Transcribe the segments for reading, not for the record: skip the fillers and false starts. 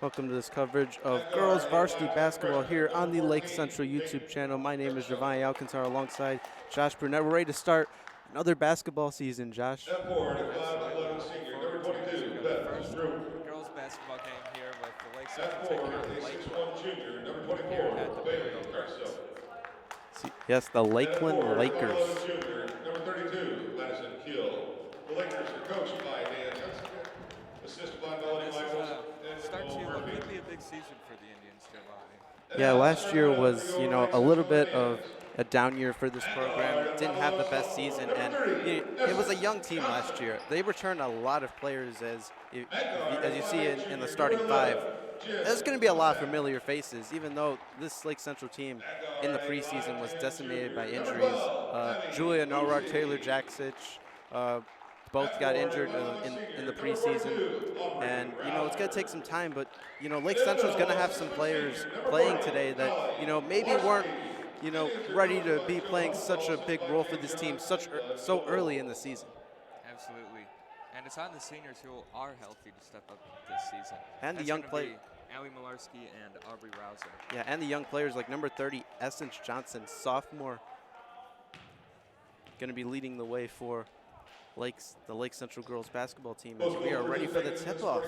Welcome to this coverage of girls varsity basketball here on the Lake Central YouTube channel. My name is Javani Alcantara alongside Josh Burnett. We're ready to start another basketball season, Josh. Absolutely. Looking forward to it. So we got the first girls basketball game here with the Lake Central taking on Lakeland here at the Pregame Gardens. Yes, the Lakeland Lakers. Number 32, Madison Kill. The Lakers are coached by Dan Johnson, assisted by Melanie Michaels. Could be a big season for the Indians, Giovanni. Yeah, last year was, a little bit of a down year for this program. Didn't have the best season, and it was a young team last year. They returned a lot of players, as you see in the starting five. There's going to be a lot of familiar faces, even though this Lake Central team in the preseason was decimated by injuries. Julia Norrock, Taylor Jaksic, both got injured in the preseason. And, it's going to take some time, but, Lake Central is going to have some players playing today that, maybe weren't, ready to be playing such a big role for this team so early in the season. Absolutely. And it's on the seniors who are healthy to step up this season. And the young players. Allie Malarski and Aubrey Rouser. Yeah, and the young players like number 30, Essence Johnson, sophomore, going to be leading the way for the Lake Central girls basketball team as we are ready for the tip-off.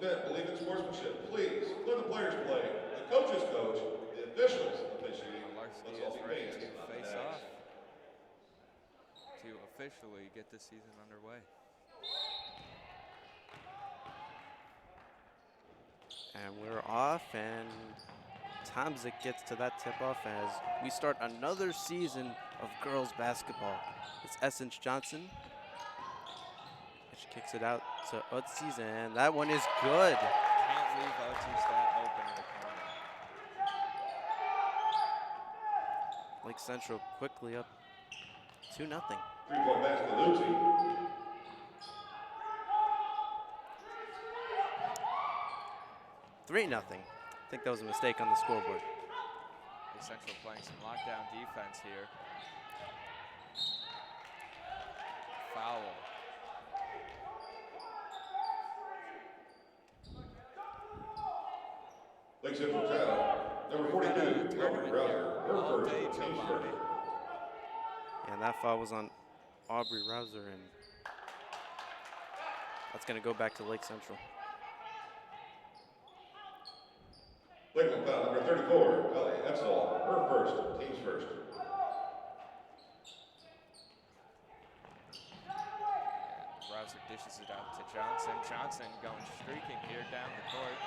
Believe in sportsmanship. Please, let the players play. The coaches coach, the officials officiate. Malarski is ready to face off to officially get this season underway. And we're off, and Tomzik gets to that tip-off as we start another season of girls basketball. It's Essence Johnson. She kicks it out to Utzies, and that one is good. Can't leave Utzies that open in the corner. Lake Central quickly up 2-0. 3-point basket, Utzi. 3-0. I think that was a mistake on the scoreboard. Lake Central playing some lockdown defense here. Foul. Lake Central foul. Number 42, Aubrey Rouser. All day, Giovanni. And that foul was on Aubrey Rouser, and that's going to go back to Lake Central. Lakeland foul number 34, Ellie Etzel. Her first, team's first. Rouser dishes it out to Johnson. Johnson going streaking here down the court.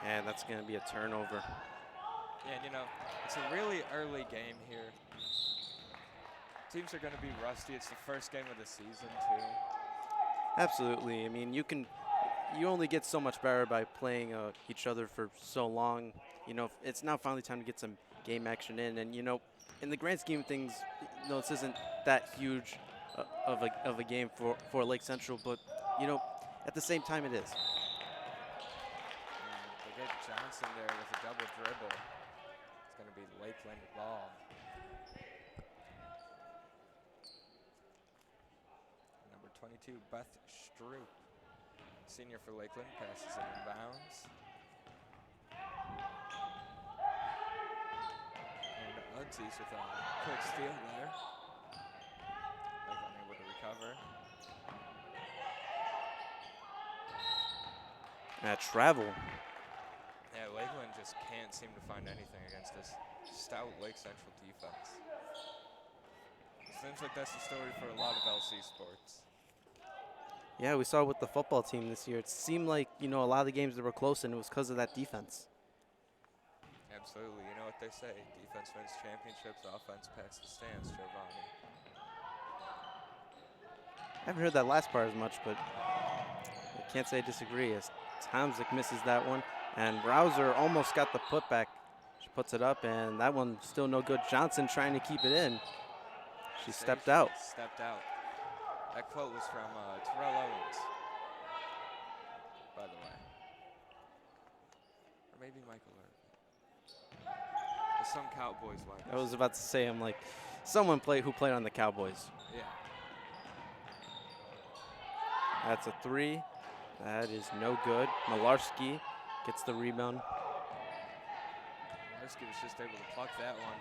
And that's going to be a turnover. Yeah, it's a really early game here. Teams are going to be rusty. It's the first game of the season, too. Absolutely. I mean, you only get so much better by playing each other for so long. It's now finally time to get some game action in. And, in the grand scheme of things, this isn't that huge of a game for Lake Central. But, at the same time, it is. They get Johnson there with a double dribble. It's going to be Lakeland ball. Number 22, Beth Stroop. Senior for Lakeland, passes it in bounds. And Udzies with a quick steal there. Lakeland able to recover. At travel. Yeah, Lakeland just can't seem to find anything against this stout Lake Central defense. Seems like that's the story for a lot of LC sports. Yeah, we saw it with the football team this year. It seemed like, a lot of the games that were close, and it was because of that defense. Absolutely. You know what they say, defense wins championships, offense packs the stands, Giovanni. I haven't heard that last part as much, but I can't say I disagree as Tomzik misses that one. And Rouser almost got the putback. She puts it up, and that one still no good. Johnson trying to keep it in. She stepped out. Stepped out. That quote was from Terrell Owens, by the way. Or maybe Michael Irvin. There's some Cowboys like I was about to say, I'm like, someone who played on the Cowboys. Yeah. That's a three. That is no good. Malarski Gets the rebound. Malarski was just able to pluck that one.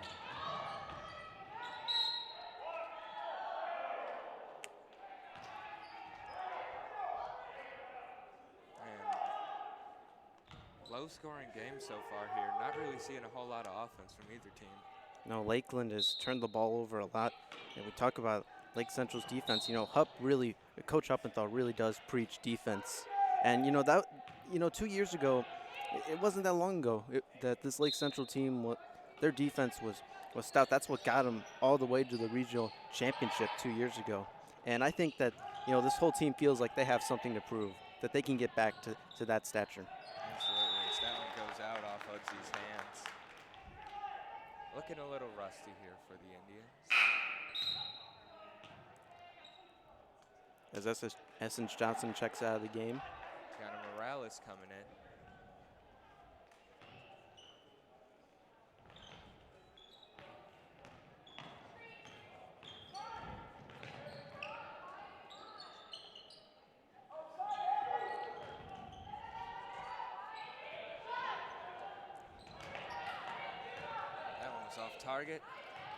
And low-scoring game so far here. Not really seeing a whole lot of offense from either team. No, Lakeland has turned the ball over a lot. And we talk about Lake Central's defense. Coach Huppenthal really does preach defense. And, 2 years ago, it wasn't that long ago that this Lake Central team, their defense was stout. That's what got them all the way to the regional championship 2 years ago. And I think that, this whole team feels like they have something to prove, that they can get back to that stature. Absolutely. As that one goes out off Hudsey's hands. Looking a little rusty here for the Indians. As Essence Johnson checks out of the game. Tiana Morales coming in. That one was off target.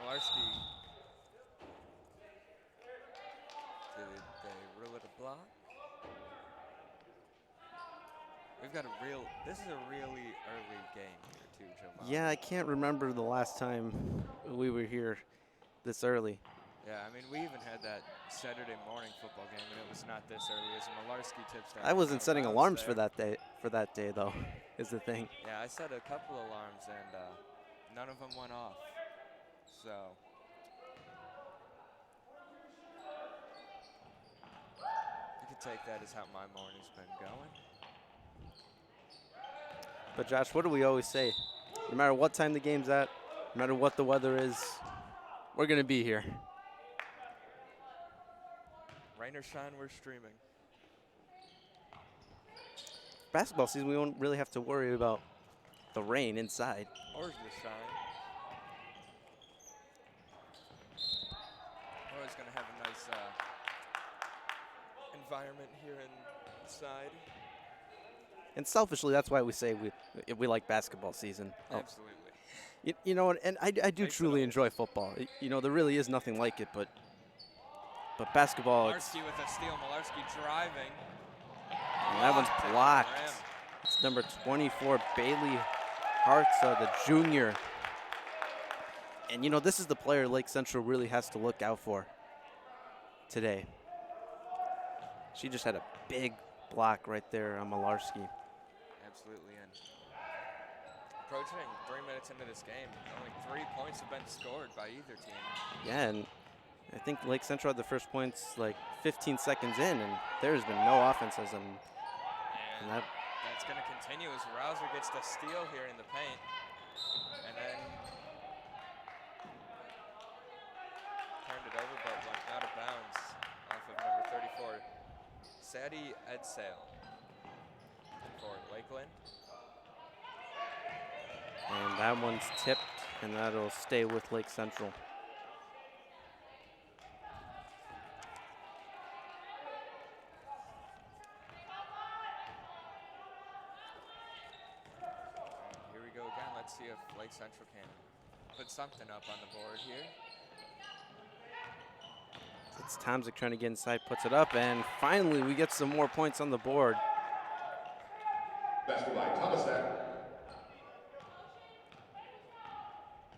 Malarski. Did they rule it a block? This is a really early game here too, Joe. Yeah, I can't remember the last time we were here this early. Yeah, I mean, we even had that Saturday morning football game, and it was not this early as Malarski tips down. I wasn't setting alarms for that day, though, is the thing. Yeah, I set a couple alarms, and none of them went off. So. You could take that as how my morning's been going. But Josh, what do we always say? No matter what time the game's at, no matter what the weather is, we're going to be here. Rain or shine, we're streaming. Basketball season, we don't really have to worry about the rain inside. Or the shine. We're always going to have a nice environment here inside. And selfishly, that's why we say we like basketball season. Absolutely. And I do truly enjoy football. There really is nothing like it, but basketball. Malarski with a steal. Malarski driving. And that one's blocked. It's number 24, Bailey Hartza, the junior. And this is the player Lake Central really has to look out for today. She just had a big block right there on Malarski. Absolutely, and approaching 3 minutes into this game, only 3 points have been scored by either team. Yeah, and I think Lake Central had the first points like 15 seconds in, and there's been no offenses. And that's going to continue as Rouser gets the steal here in the paint. And then turned it over, but went out of bounds off of number 34, Sadie Edsale for Lakeland. And that one's tipped, and that'll stay with Lake Central. Here we go again. Let's see if Lake Central can put something up on the board here. It's Tomzik trying to get inside, puts it up, and finally we get some more points on the board. Basket by Thomasak.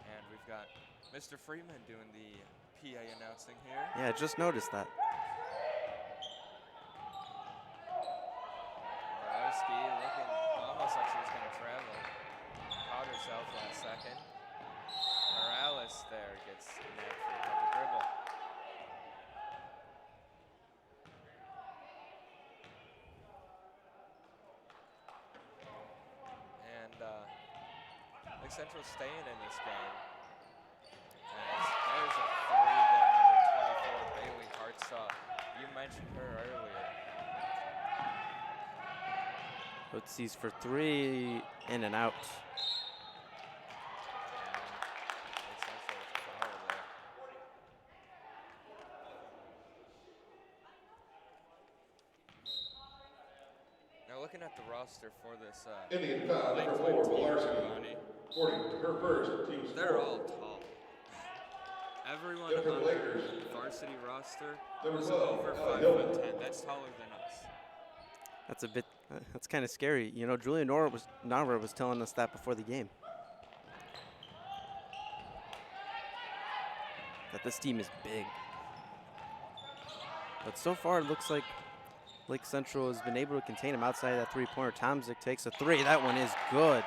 And we've got Mr. Freeman doing the PA announcing here. Yeah, I just noticed that. Malarski looking almost like she was going to travel. Caught herself last second. Morales there gets nabbed for the dribble. Lake Central staying in this game. As there's a three there, number 24, Bailey Hartsaw. You mentioned her earlier. Hootsies for three, in and out. Lake Central with a foul there. Now looking at the roster for this Indian foul, number Lakeland 4, team, Varsity. Giovanni, 40, her first, team's they're 4. all tall. Everyone Then for on the the Lakers, varsity roster number is 12, over Hillman. 5'10". That's taller than us. That's a bit. That's kind of scary. You know, Julia Nara was telling us that before the game. That this team is big. But so far, it looks like Lake Central has been able to contain him outside that three-pointer. Tomzik takes a three. That one is good.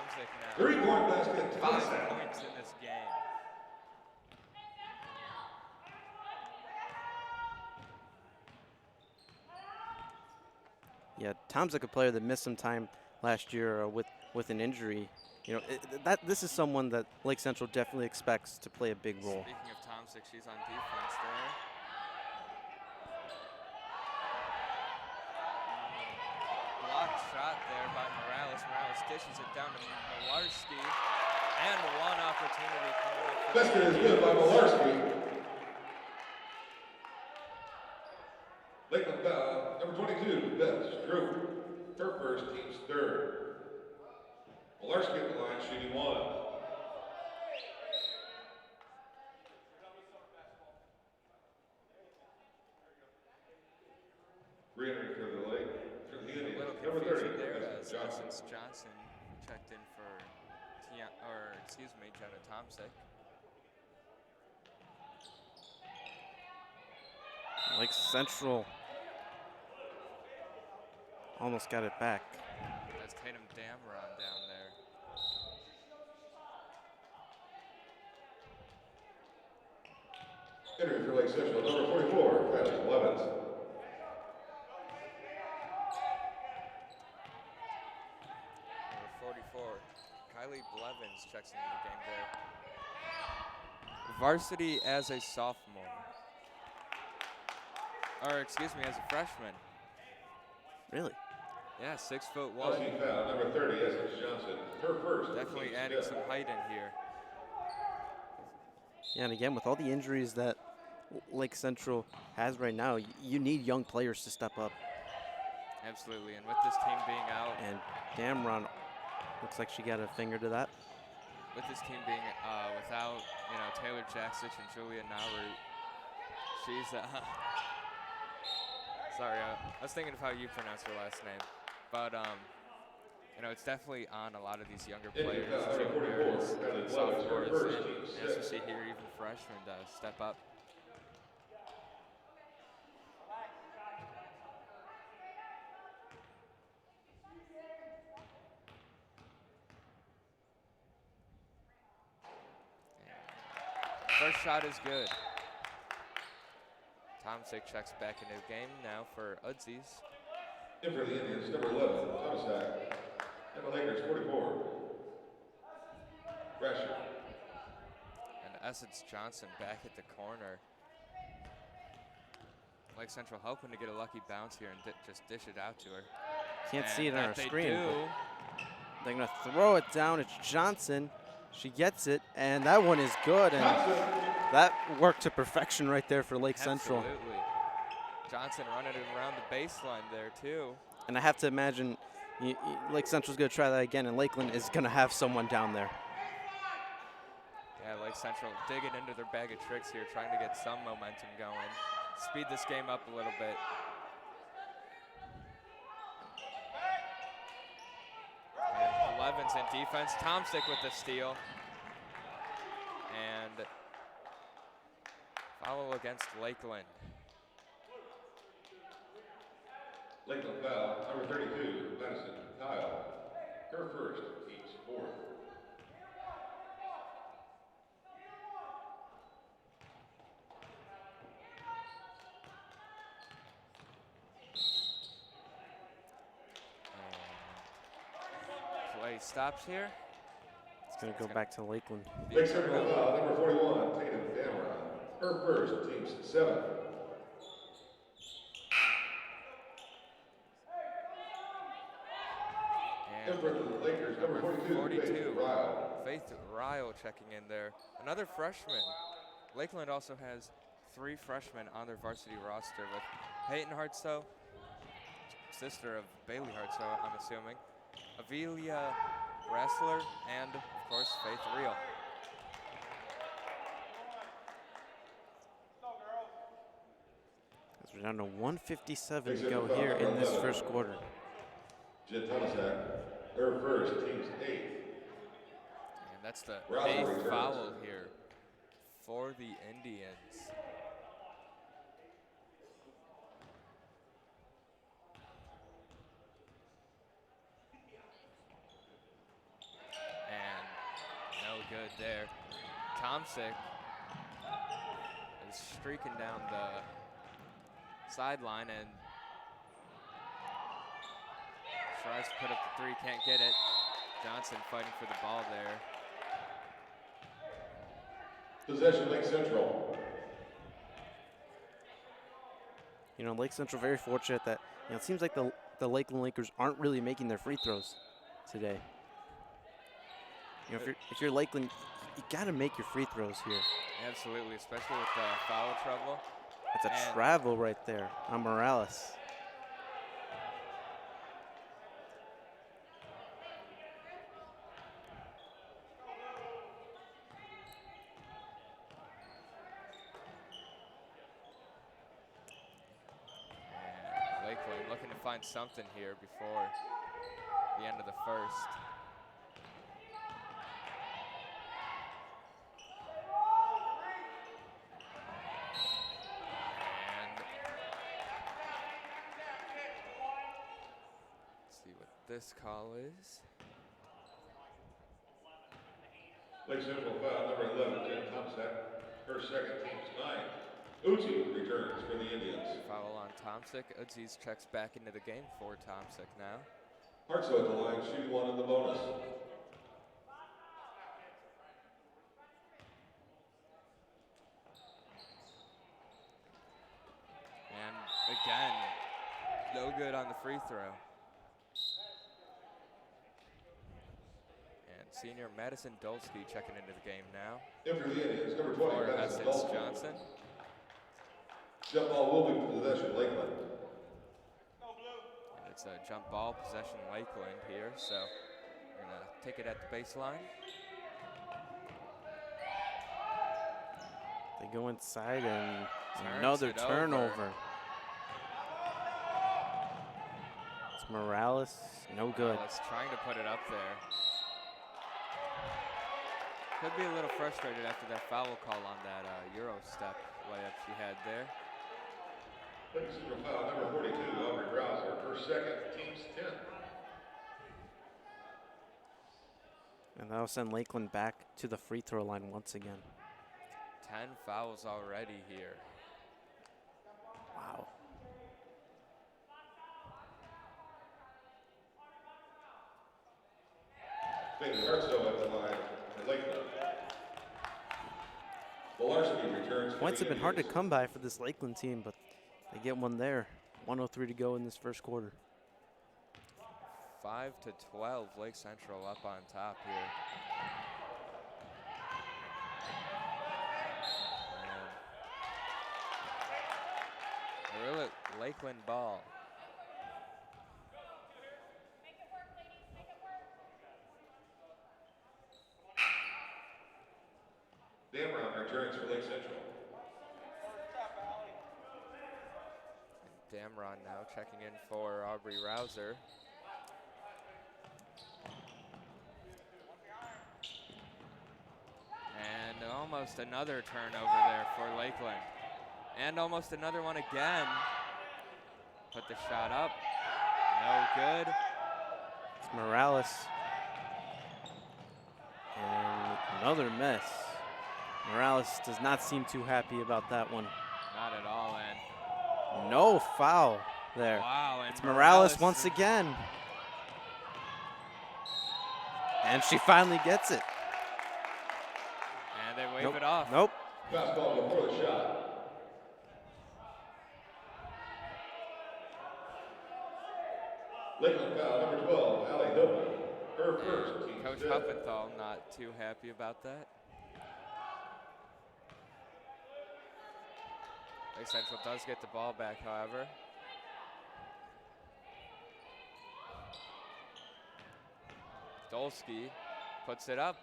Tomzik now 3-point basket, 5 Tomzik. points in this game. Yeah, Tomzik, a player that missed some time last year with an injury. You know, this is someone that Lake Central definitely expects to play a big role. Speaking of Tomzik, she's on defense there. Blocked shot there by Morales. Morales dishes it down to Malarski. And one opportunity coming up. Basket is good by Malarski. Lakeland foul, number 22, Beth Drew. Her first, team's 3rd. Malarski at the line, shooting 1. Re-entering for the Lake. For the A Indians, little number 30, confusion there as Essence Johnson. Essence Johnson checked in for Jenna Tomzik. Lake Central almost got it back. That's Tatum Damron down there. Entering for Lake Central, number 44, Kylie Blevins. Number 44, Kylie Blevins checks into the game there. Varsity as a sophomore. Or excuse me, as a freshman. Really? Yeah, 6'1". Team foul, number 30, Essence Johnson. Her first. Definitely team's adding 5th. some height in here. Yeah, and again, with all the injuries that Lake Central has right now, you need young players to step up. Absolutely, and with this team being out, And Damron looks like she got a finger to that. with this team being without, Taylor Jacksich and Julia Nauru, she's sorry, I was thinking of how you pronounce her last name, but it's definitely on a lot of these younger players, juniors, and sophomores, and as you see here, even freshmen to step up. First shot is good. Tomzik checks back into the game now for Udsies. In for the Indians, number 11, Thomasak. And the Lakers, 44. Rasher. And Essence Johnson back at the corner. Lake Central hoping to get a lucky bounce here and just dish it out to her. Can't And see it on our that they screen. do. but They're going to throw it down. It's Johnson. She gets it, and that one is good. And that worked to perfection right there for Lake Central. Absolutely. Johnson running it around the baseline there, too. And I have to imagine Lake Central's going to try that again, and Lakeland is going to have someone down there. Yeah, Lake Central digging into their bag of tricks here, trying to get some momentum going. Speed this game up a little bit. And Blevins in defense. Tomzik with the steal. And foul against Lakeland. Lakeland foul, number 32, Madison Kyle. Her first, team's 4th. Play stops here. It's going to go back to Lakeland. Lake Central foul, number 41, Tatum Damron. Her first, team's 7th. And For the Lakers, number 42, Faith Ryle. Faith Ryle checking in there. Another freshman. Lakeland also has 3 freshmen on their varsity roster with Peyton Hartsoe, sister of Bailey Hart, so I'm assuming. Avilia Wrestler and, of course, Faith Real. As we're down to 1:57 to go here in this first quarter. Her first, team's 8th. And that's the Rouser 8th returns. foul here for the Indians. And no good there. Tomsic is streaking down the sideline and tries to put up the 3, can't get it. Johnson fighting for the ball there. Possession, Lake Central. You know, Lake Central very fortunate that, you know, it seems like the Lakeland Lakers aren't really making their free throws today. You know, if you're Lakeland, you got to make your free throws here. Absolutely, especially with the foul trouble. It's a travel right there on Morales. And Lakeland looking to find something here before the end of the first. This call is. Lake Central foul number 11, Jen Tomsack. Her second, team's 9th. Uchi returns for the Indians. Foul on Tomsic. Uzi's checks back into the game for Tomsic now. Hartsoe at the line, shooting 1 in the bonus. And again, no good on the free throw. Senior Madison Dolsky checking into the game now. In for the Indians, number 20, for Madison Essence Dolsky. Johnson. Jump ball will be possession Lakeland. And it's a jump ball possession Lakeland here, so we're gonna take it at the baseline. They go inside and another turnover. It's Morales, no good. Morales trying to put it up there. Could be a little frustrated after that foul call on that Euro step layup she had there. Lake Central foul number 42, Aubrey Browser. Her second, team's 10th. And that'll send Lakeland back to the free throw line once again. 10 fouls already here. Wow. Bailey Hartsoe at the line for Lakeland. Varsity returns. Points have been hard to come by for this Lakeland team, but they get one there. 1:03 to go in this first quarter. 5-12, Lake Central up on top here. And really Lakeland ball. Damron returns for Lake Central. Damron now checking in for Aubrey Rouser. And almost another turnover there for Lakeland. And almost another one again. Put the shot up. No good. It's Morales. And another miss. Morales does not seem too happy about that one. Not at all, and no foul there. wow, and it's Morales once again. And she finally gets it. And they wave it off. Nope. Fastball before the shot. Lakeland foul number 12, Allie Hilton. Her first, team Coach 10th. Huppenthal not too happy about that. Lake Central does get the ball back, however. Dolsky puts it up.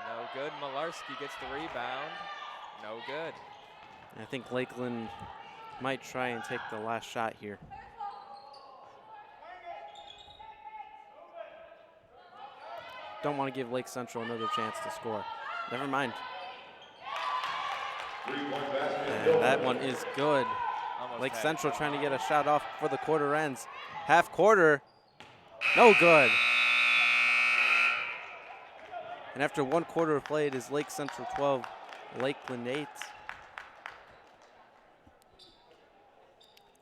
No good. Malarski gets the rebound. No good. I think Lakeland might try and take the last shot here. Don't want to give Lake Central another chance to score. Never mind. And that one is good. Almost Lake had it. Central trying to get a shot off before the quarter ends. Half quarter, no good. And after 1 quarter of play, it is Lake Central 12, Lakeland 8.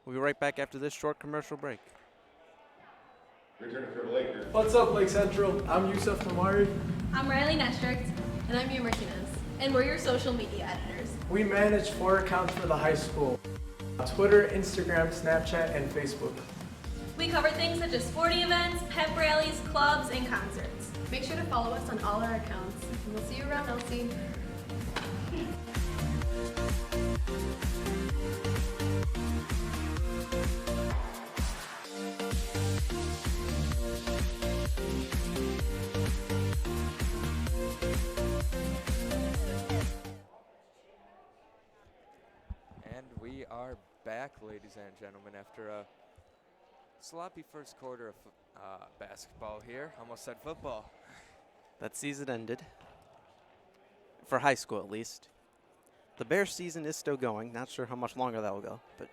We'll be right back after this short commercial break. Returning for the Lakers. What's up, Lake Central? I'm Yusuf Kamari. I'm Riley Nestricht. And I'm Mia Martinez. And we're your social media editors. We manage 4 accounts for the high school: Twitter, Instagram, Snapchat, and Facebook. We cover things such as sporting events, pep rallies, clubs, and concerts. Make sure to follow us on all our accounts. And we'll see you around, Elsie. And we are back, ladies and gentlemen, after a sloppy first quarter of basketball here. Almost said football. That season ended, for high school at least. The Bears season is still going. Not sure how much longer that will go, but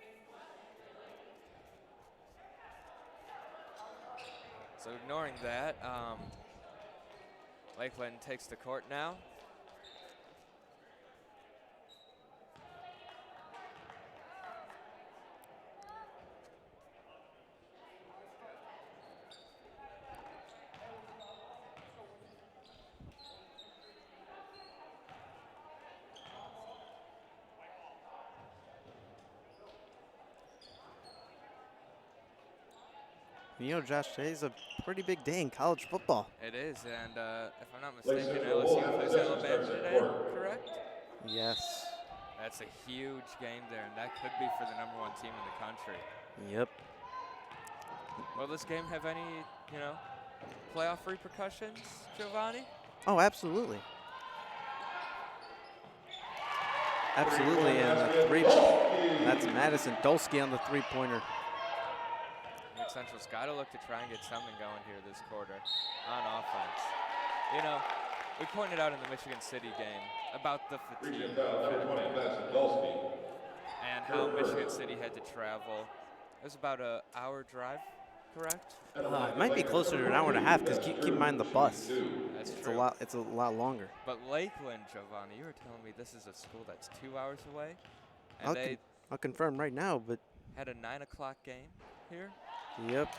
So ignoring that, Lakeland takes the court now. you know, Josh, today's a pretty big day in college football. It is, and if I'm not mistaken, LSU plays Alabama today, correct? Yes. That's a huge game there, and that could be for the #1 team in the country. Yep. Will this game have any, playoff repercussions, Giovanni? Oh, absolutely. Absolutely, and the three, that's Madison Dolsky on the three-pointer. Lake Central's got to look to try and get something going here this quarter on offense. We pointed out in the Michigan City game about the fatigue and how Michigan City had to travel. It was about an hour drive, correct? It might be closer to an hour and a half because keep in mind the bus. That's It's true. a lot longer. But Lakeland, Giovanni, you were telling me this is a school that's 2 hours away, and I'll, they I'll confirm right now, but had a 9 o'clock game here. yep.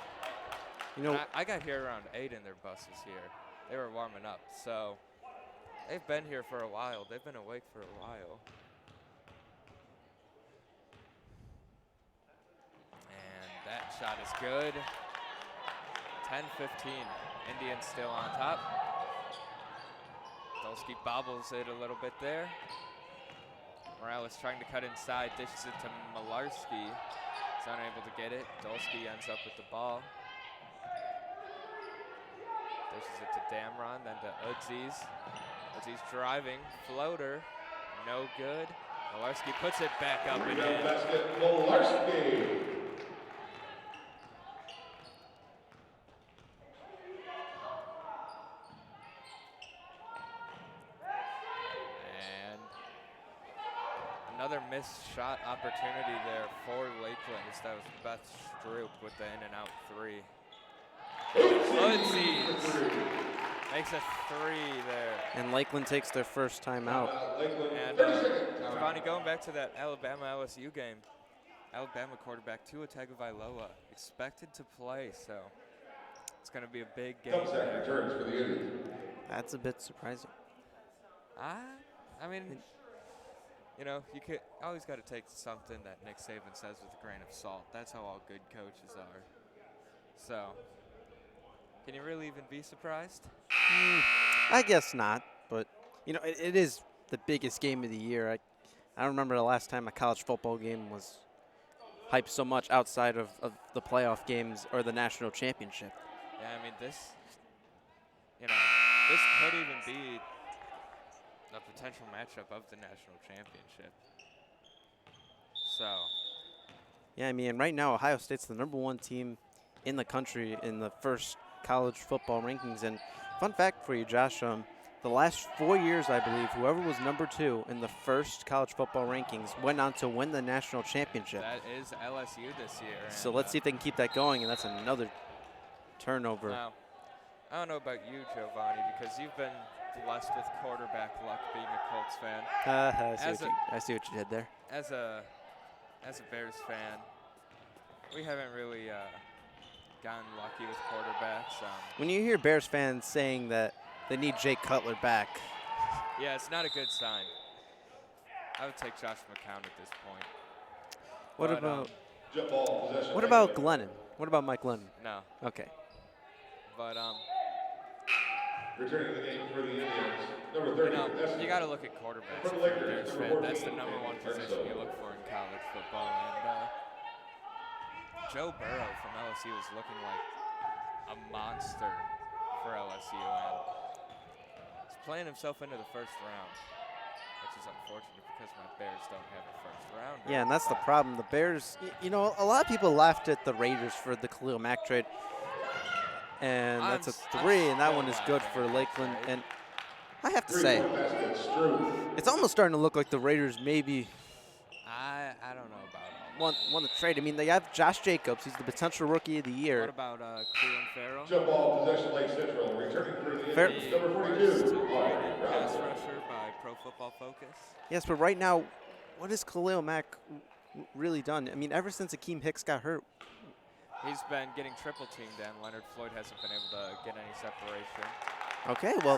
You And know, I got here around 8 in their buses here. They were warming up, so they've been here for a while. They've been awake for a while. And that shot is good. 10-15. Indians still on top. Dolsky bobbles it a little bit there. Morales trying to cut inside, dishes it to Malarski. He's unable to get it. Dolsky ends up with the ball. Dishes it to Damron, then to Udzies. Udzies driving, floater, no good. Malarski puts it back up and in. Basket, Malarski. And another missed shot opportunity there for Lakeland. That was Beth Stroop with the in-and-out three. Udzies makes a three there. and Lakeland takes their first time out. And Giovanni, going back to that Alabama-LSU game, Alabama quarterback Tua Tagovailoa expected to play, so it's going to be a big game. Returns for the Indians. That's a bit surprising. I mean, you could always got to take something that Nick Saban says with a grain of salt. That's how all good coaches are. So, can you really even be surprised? I guess not, but it is the biggest game of the year. I don't remember the last time a college football game was hyped so much outside of the playoff games or the national championship. Yeah, I mean, you know, this could even be a potential matchup of the national championship. So. Yeah, I mean, right now Ohio State's the #1 team in the country in the first college football rankings. And fun fact for you, Josh, the last 4 years, I believe, whoever was #2 in the first college football rankings went on to win the national championship. That is LSU this year. So let's see if they can keep that going, and that's another turnover. Now, I don't know about you, Giovanni, because you've been blessed with quarterback luck being a Colts fan. I see what you did there. As a Bears fan, we haven't really gotten lucky with quarterbacks. When you hear Bears fans saying that they need Jay Cutler back, yeah, it's not a good sign. I would take Josh McCown at this point. What But, about Glennon? What about Mike Glennon? No. Okay. But Returning to the game for the Indians, number 30. you got to look at quarterbacks. If you're a Bears fan. That's the #1 position you look for in college football. And Joe Burrow from LSU is looking like a monster for LSU, and he's playing himself into the first round, which is unfortunate because my Bears don't have a first round. Yeah, and that's the problem. The Bears, you know, a lot of people laughed at the Raiders for the Khalil Mack trade. And that's a 3, and that one is good for Lakeland. And I have to say, it's almost starting to look like the Raiders maybe I don't know about all won the trade. I mean, they have Josh Jacobs. He's the potential rookie of the year. What about Cleveland Farrell? Jump ball, possession, Lake Central. Returning for the Fair- Indians, number Worst 42. pass rusher by Pro Football Focus. Yes, but right now, what has Khalil Mack really done? I mean, ever since Akeem Hicks got hurt, He's been getting triple teamed, and Leonard Floyd hasn't been able to get any separation. okay, well,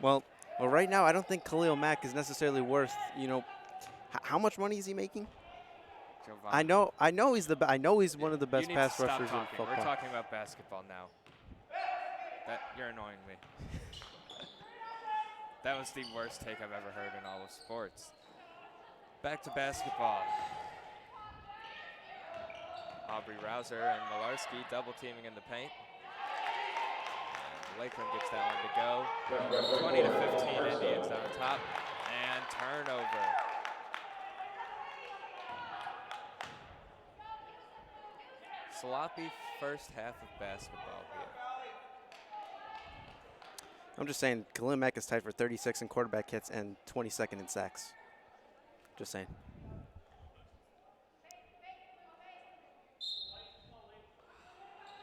So, well, right now, I don't think Khalil Mack is necessarily worth, you know, how much money is he making? Giovanni, I know he's one of the best you need pass to stop rushers in talking. football. We're talking about basketball now. You're annoying me. That was the worst take I've ever heard in all of sports. Back to basketball. Aubrey Rouser and Malarski double teaming in the paint. And Lakeland gets that one to go. 20 to 15 Indians on top. And turnover. Sloppy first half of basketball here. I'm just saying, Khalil Mack is tied for 36 in quarterback hits and 22nd in sacks. Just saying.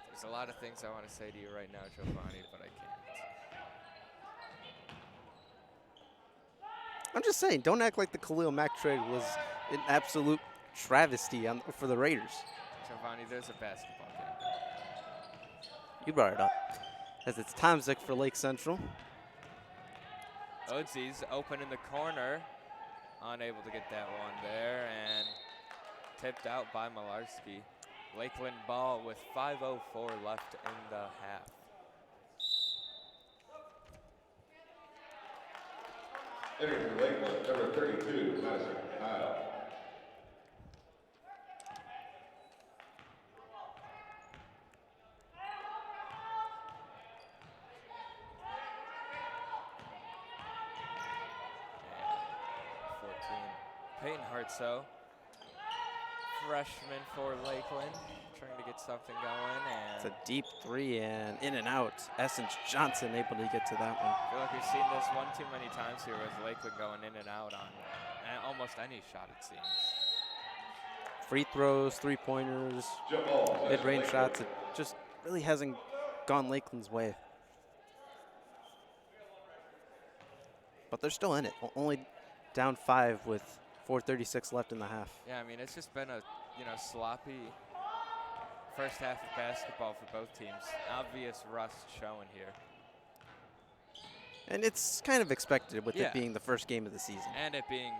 There's a lot of things I want to say to you right now, Giovanni, but I can't. I'm just saying, don't act like the Khalil Mack trade was an absolute travesty for the Raiders. Giovanni, there's a basketball game. You brought it up. As it's Tomzik for Lake Central. Odzie's open in the corner. Unable to get that one there, and tipped out by Malarski. Lakeland ball with 5:04 left in the half. Entering for Lakeland, number 32, Madison Kyle. And 14. Peyton Hartsoe, freshman for Lakeland, trying to get something going. It's And a deep 3 and in and out. Essence Johnson able to get to that one. I feel like we've seen this one too many times here with Lakeland going in and out on almost any shot, it seems. Free throws, 3-pointers, Jump ball, mid-range possession, shots. It just really hasn't gone Lakeland's way. But they're still in it. Only down 5 with 4:36 left in the half. Yeah, I mean, it's just been a sloppy first half of basketball for both teams. Obvious rust showing here. And it's kind of expected with Yeah. it being the first game of the season. And it being,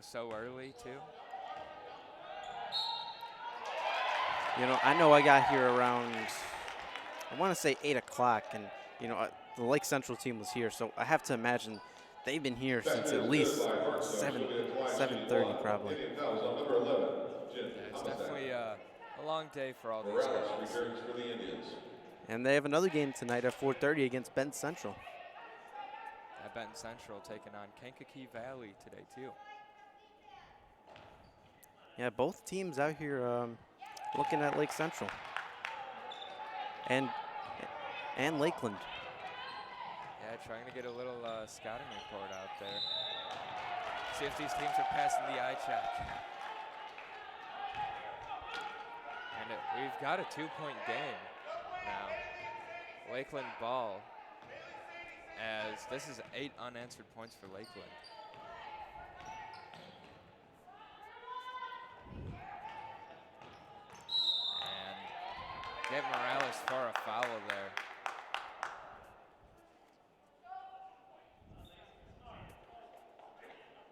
so early, too. You know I got here around, I want to say 8 o'clock, and, the Lake Central team was here, so I have to imagine they've been here since at least 7:30 probably. Yeah, it's definitely a long day for all these girls. And they have another game tonight at 4:30 against Bend Central. At Benton Central taking on Kankakee Valley today too. Yeah, both teams out here looking at Lake Central and Lakeland. Yeah, trying to get a little scouting report out there. See if these teams are passing the eye check. And we've got a 2-point game now. Lakeland ball, as this is 8 unanswered points for Lakeland. And get Morales for a foul there.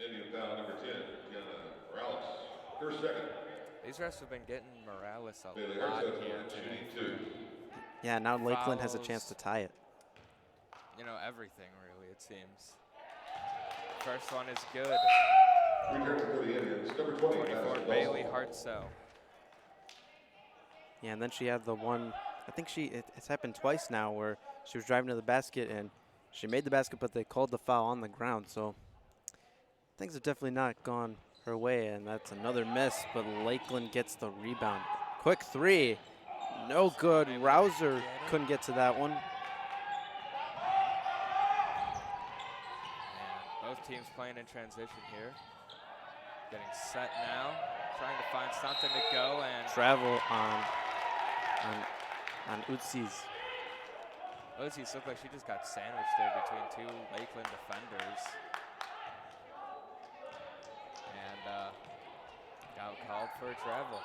Indian foul number 10, Morales. First, second. These refs have been getting Morales a Bailey lot Hartso's here on today. shooting 2. Yeah, now Lakeland has a Fouls. chance to tie it. You know, everything really, it seems. First one is good. Return for the Indians, number 20, 24, Madison Bailey Dawson. Hartso. Yeah, and then she had the one, I think it's happened twice now where she was driving to the basket and she made the basket, but they called the foul on the ground. So things have definitely not gone her way, and that's another miss, but Lakeland gets the rebound. Quick three, no good. Rouser couldn't get to that one. And both teams playing in transition here. Getting set now, trying to find something to go, and Travel on Utsi's. Ozzy's looked like she just got sandwiched there between 2 Lakeland defenders. And got called for a travel.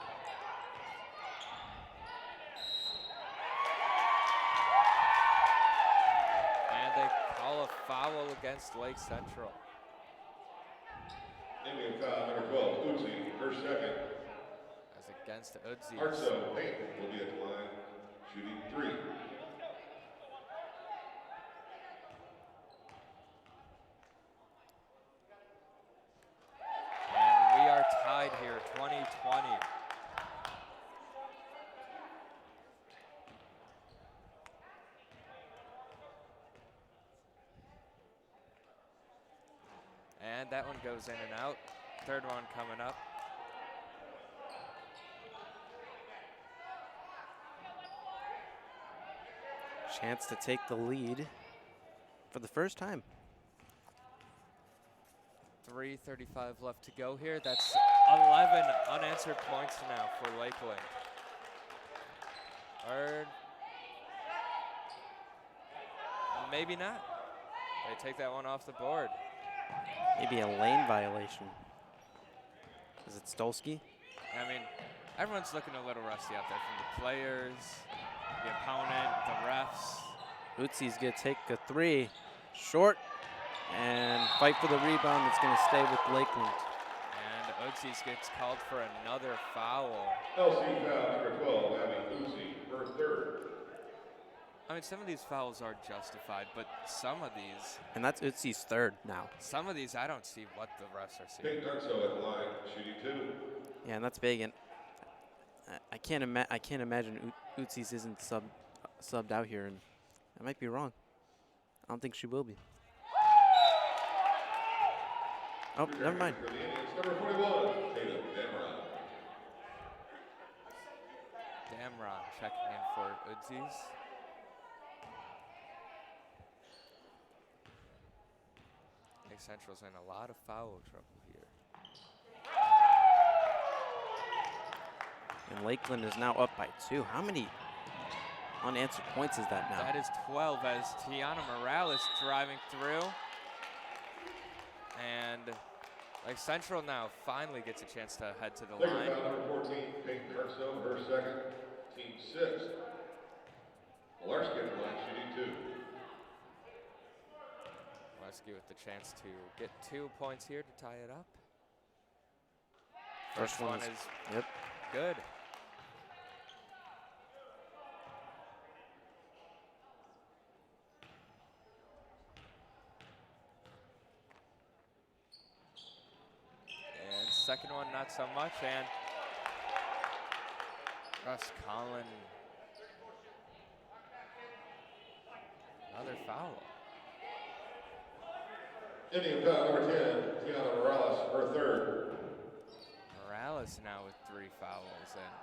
And they call a foul against Lake Central. Indian foul number 12, Uzi, first, second. As against Uzi. Hartso Payton will be at the line, shooting 3. And we are tied here, 20-20. And that one goes in and out. Third one coming up. Chance to take the lead for the first time. 3:35 left to go here. That's 11 unanswered points now for Lakeland. Or maybe not. They take that one off the board. Maybe a lane violation. Is it Stolsky? I mean, everyone's looking a little rusty out there, from the players, the opponent, the refs. Utsi's gonna take a three, short, and fight for the rebound. It's gonna stay with Lakeland. And Utsi's gets called for another foul. LC foul number 12, Abby Uzi, her third. I mean, some of these fouls are justified, but some of these, And that's Utsi's third now. I don't see what the refs are seeing. Peyton Hartso at the line, shooting 2. Yeah, and that's big. And I can't imagine Utsi's isn't subbed out here, and I might be wrong. I don't think she will be. Oh, never mind. For the Indians, number 41, Tatum Damron. Damron checking in for Udzi's. Lake Central's in a lot of foul trouble here. And Lakeland is now up by 2. How many unanswered points is that now? That is 12 as Tiana Morales driving through. And Lake Central now finally gets a chance to head to the Laker line. foul number 14, Peyton Hartso, her second, team 6. Malarski at the line, shooting 2. Lesky with the chance to get 2 points here to tie it up. First one is yep. good. And second one, not so much. And Russ Collin foul. Indian foul number 10, Tiana Morales, her third. Morales now with 3 fouls, and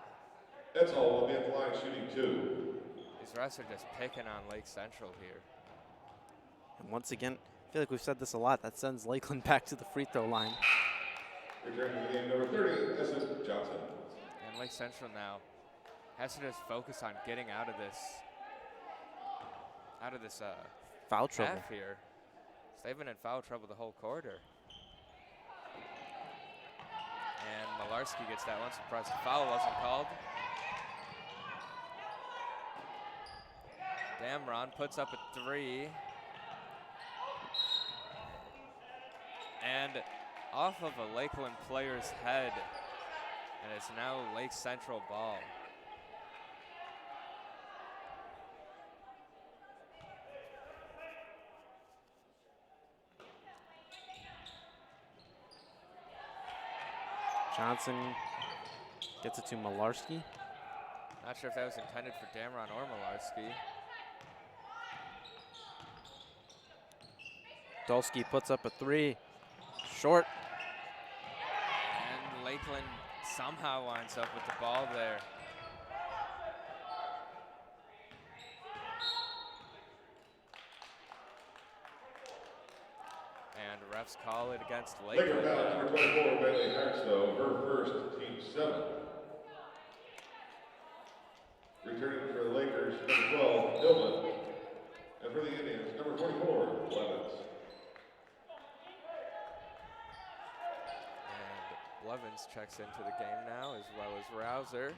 That's all will be at the line shooting 2. these refs are just picking on Lake Central here. And once again, I feel like we've said this a lot. That sends Lakeland back to the free throw line. Returning to the game number 30, Essen Johnson. And Lake Central now has to just focus on getting out of this Foul trouble. half here. So they've been in foul trouble the whole quarter. And Malarski gets that one. Surprised the foul wasn't called. Damron puts up a 3. And off of a Lakeland player's head. And it's now Lake Central ball. Johnson gets it to Malarski. Not sure if that was intended for Damron or Malarski. Dolsky puts up a 3. Short. And Lakeland somehow winds up with the ball there. And refs call it against Laker Lakeland. foul number 24, Bailey Hartstow, her first, team 7. Returning for the Lakers, number 12, Dillman. And for the Indians, number 24, Blevins. And Blevins checks into the game now, as well as Rouser.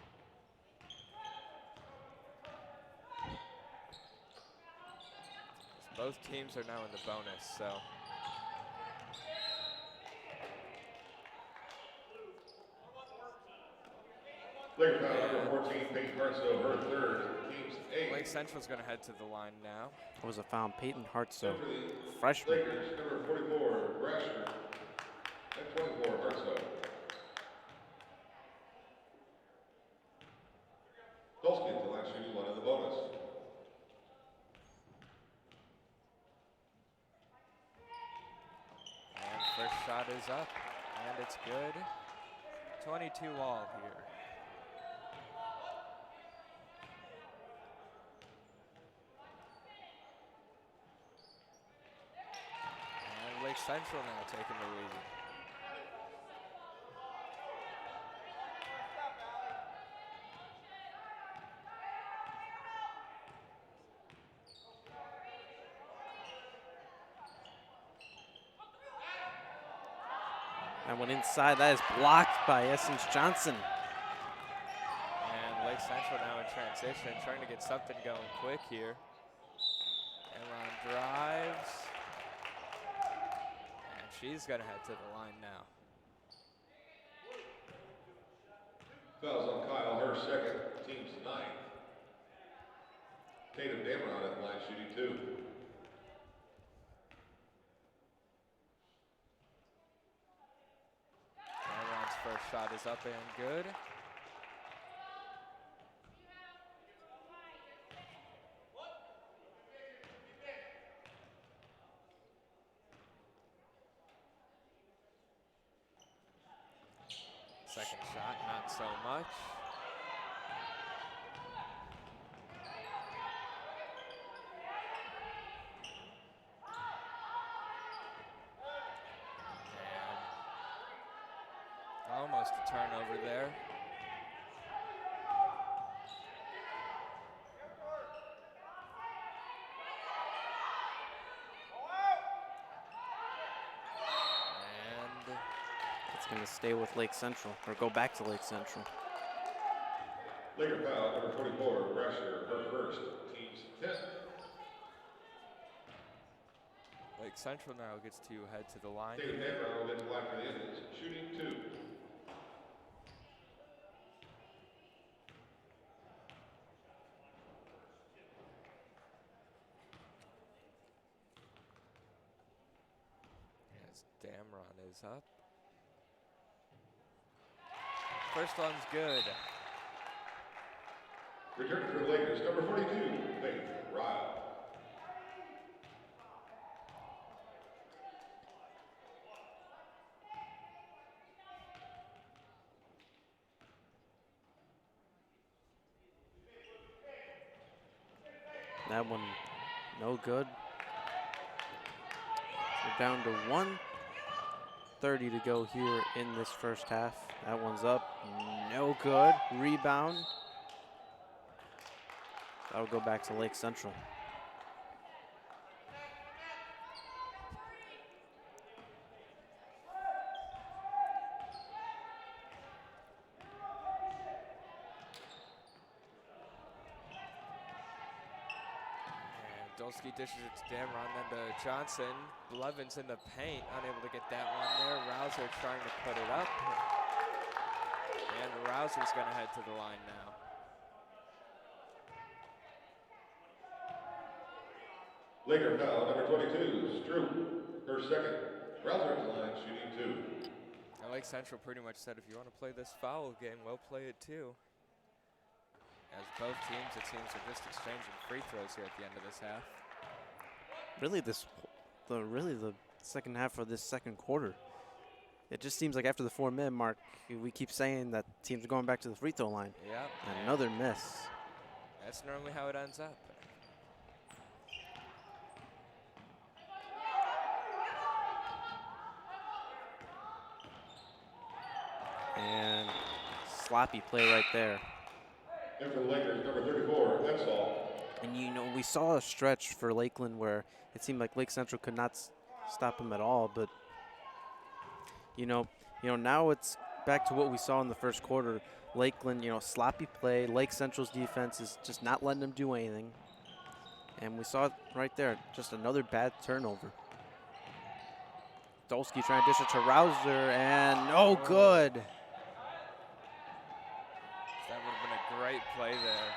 Both teams are now in the bonus, so. Laker foul number 14, Peyton Hartstow, her third, teams 8. Lake Central's going to head to the line now. That was a foul on Peyton Hartsoe, And for the freshman. Lakers, number 44, Brasher. And 24, Hartstow. Dolsky at the line shooting 1 in the bonus. And first shot is up, and it's good. 22 all here. And Lake Central now taking the lead. That went inside. That is blocked by Essence Johnson. And Lake Central now in transition, trying to get something going quick here. Elon drives. And she's going to head to the line now. Fouls on Kyle, her second, team's 9. Tatum Damron at the line shooting 2. Elron's first shot is up and good. Second shot, not so much. And almost a turnover there. And It's going to stay with Lake Central, or go back to Lake Central. Laker foul number 24, Brasher, her first, team's 10. Lake Central now gets to head to the line. Tatum Damron will get the line for the Indians, shooting 2. As Damron is up. First one's good. Returning for the Lakers, number 42, Faith Ryle. That one, no good. We're down to 1:30 to go here in this first half. That one's up, no good. Rebound. That'll go back to Lake Central. Dolsky dishes it to Damron, then to Johnson. Blevins in the paint, unable to get that one there. Rouser trying to put it up. And Rouser's going to head to the line now. Laker foul, number 22, Stroop. First second. Rouser at the line, shooting 2. And Lake Central pretty much said, if you want to play this foul game, we'll play it too. As both teams, it seems, are just exchanging free throws here at the end of this half. Really, the second half of this second quarter. It just seems like after the 4-minute mark, we keep saying that teams are going back to the free throw line. Yep. And another miss. That's normally how it ends up. And sloppy play right there. And for the Lakers, number 34, Edsall. And you know, we saw a stretch for Lakeland where it seemed like Lake Central could not stop them at all. But you know, now it's back to what we saw in the first quarter. Lakeland, sloppy play. Lake Central's defense is just not letting them do anything. And we saw it right there, just another bad turnover. Dolsky trying to dish it to Rouser, and no good. That would have been a great play there.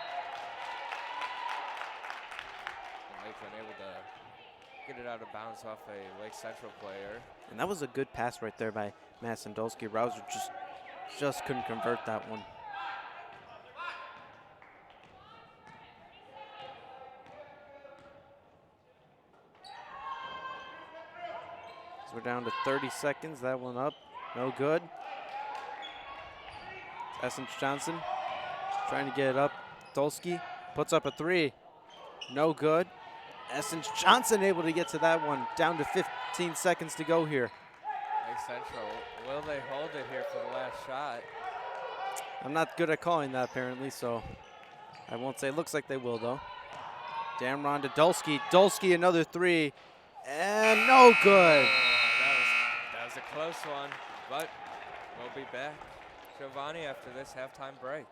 And Lakeland able to get it out of bounds off a Lake Central player. And that was a good pass right there by Madison Dolsky. Rouser just couldn't convert that one. So we're down to 30 seconds. That one up, no good. Essence Johnson trying to get it up. Dolsky puts up a 3, no good. Essence Johnson able to get to that one. Down to 15 seconds to go here. Lake Central, will they hold it here for the last shot? I'm not good at calling that apparently, so I won't say. It looks like they will though. Damron to Dolsky. Dolsky another 3, and no good. That was a close one, but we'll be back, Giovanni, after this halftime break.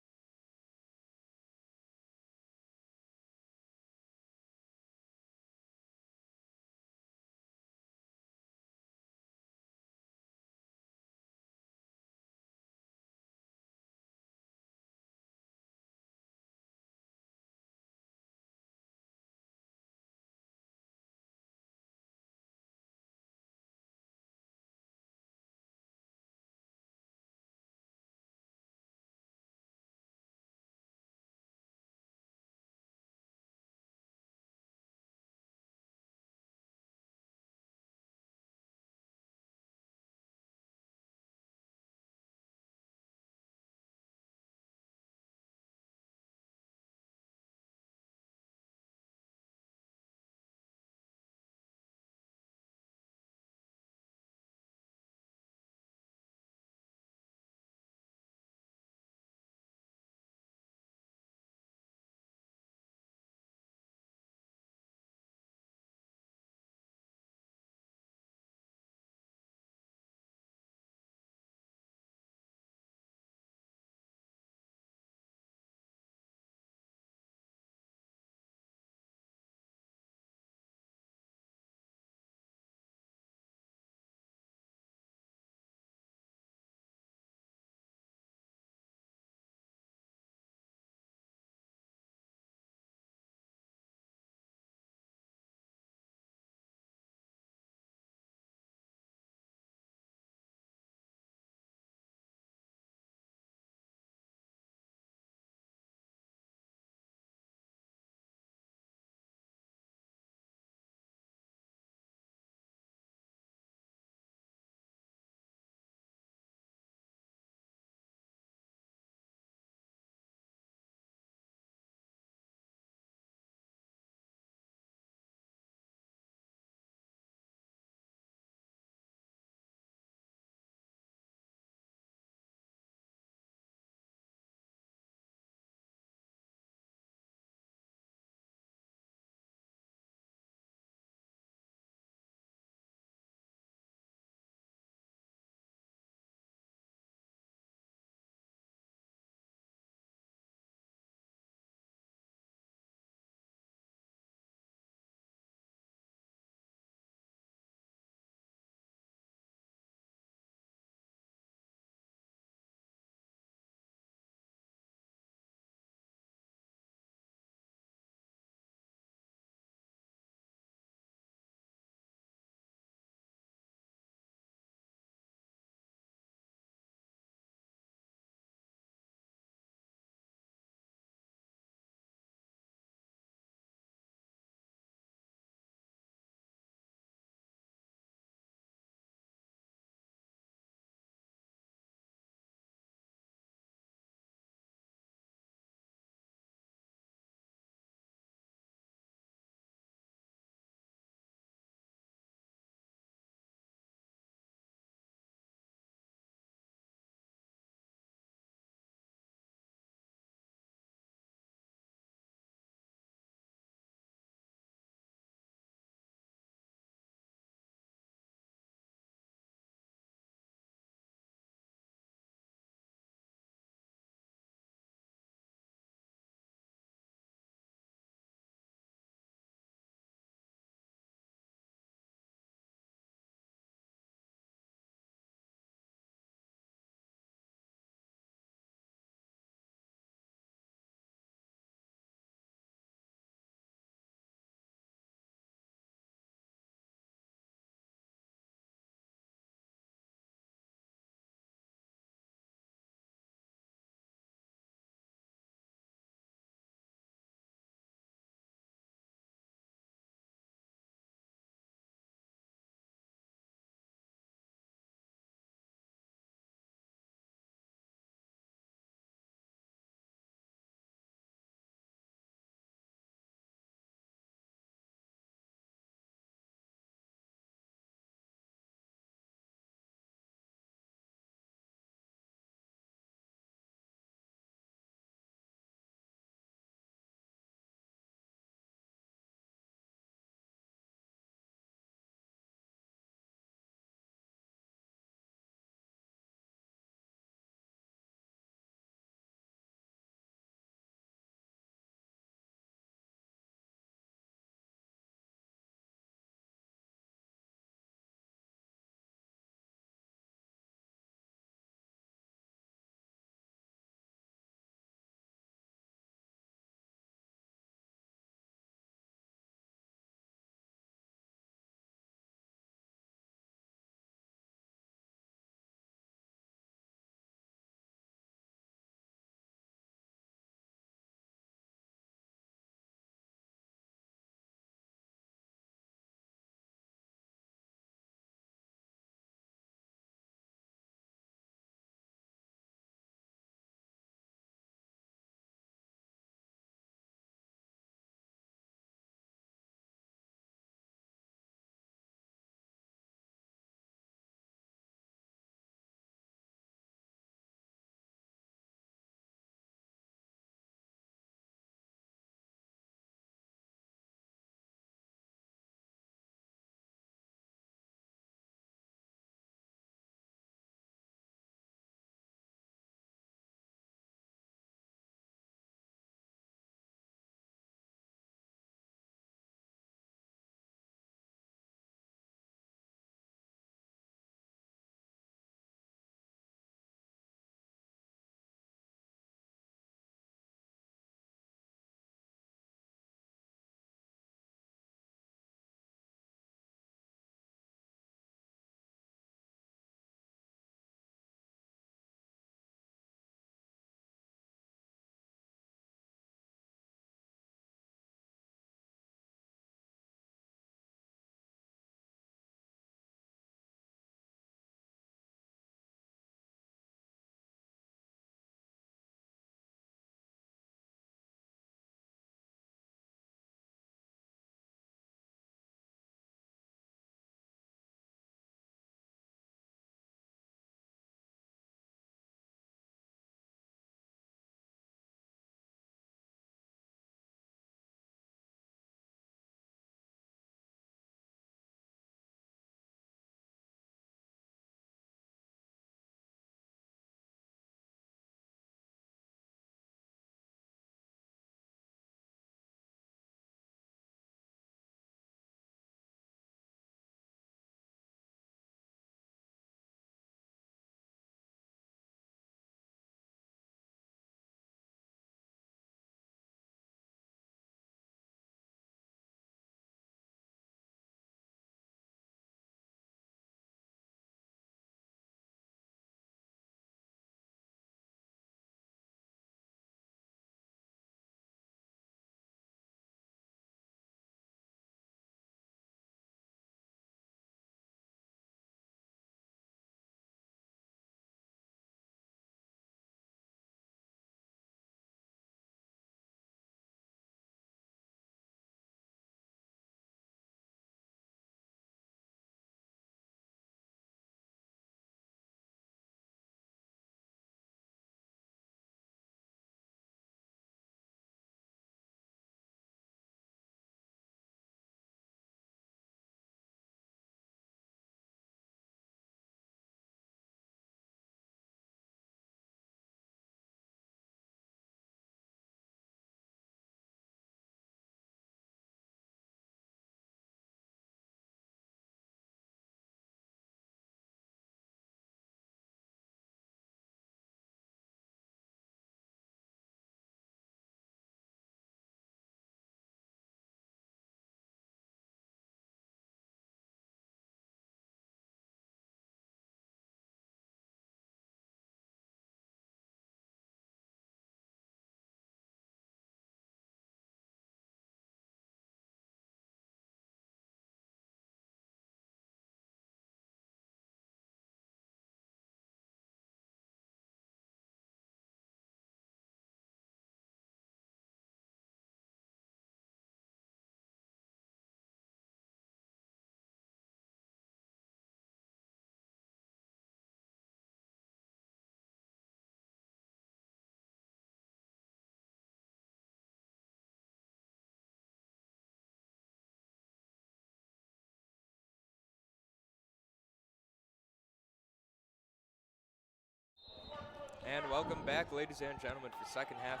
And welcome back, ladies and gentlemen, for second half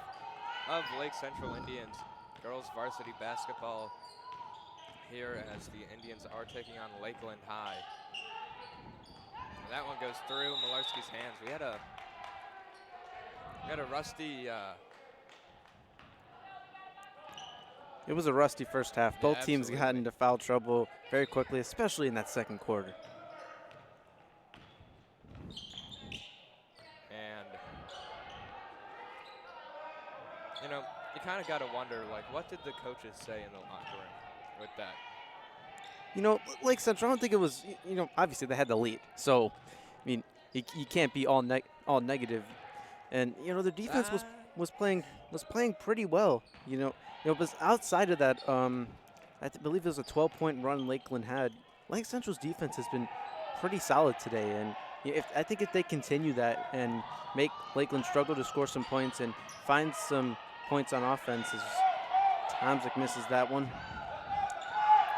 of Lake Central Indians Girls Varsity Basketball here as the Indians are taking on Lakeland High. And that one goes through Malarski's hands. We had a rusty. It was a rusty first half. Yeah, Both teams got into foul trouble very quickly, especially in that second quarter. And, you know, you kind of got to wonder, like, what did the coaches say in the locker room with that? You know, Lake Central, I don't think it was, you know, obviously they had the lead. So, I mean, you can't be all negative. And, you know, the defense was playing pretty well. You know, it was outside of that, I believe it was a 12-point run Lakeland had. Lake Central's defense has been pretty solid today. And I think if they continue that and make Lakeland struggle to score some points and find some points on offense, as Tomczyk misses that one.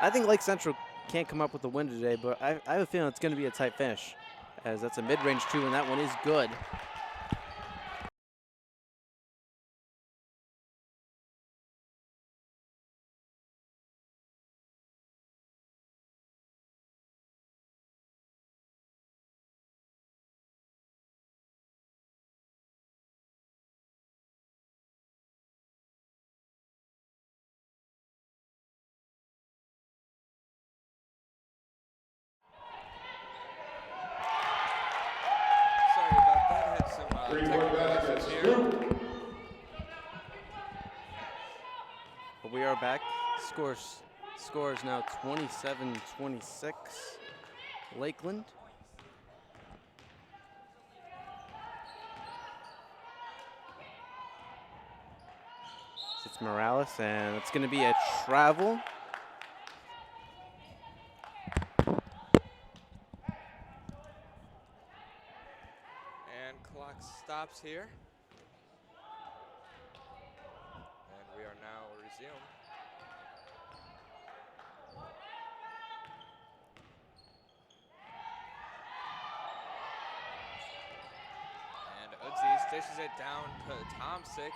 I think Lake Central can't come up with a win today, but I have a feeling it's going to be a tight finish, as that's a mid-range two, and that one is good. But we are back. Scores now 27-26. Lakeland. It's Morales, and it's going to be a travel. And clock stops here. And we are now resumed. And Udzies dishes it down to Tomczyk.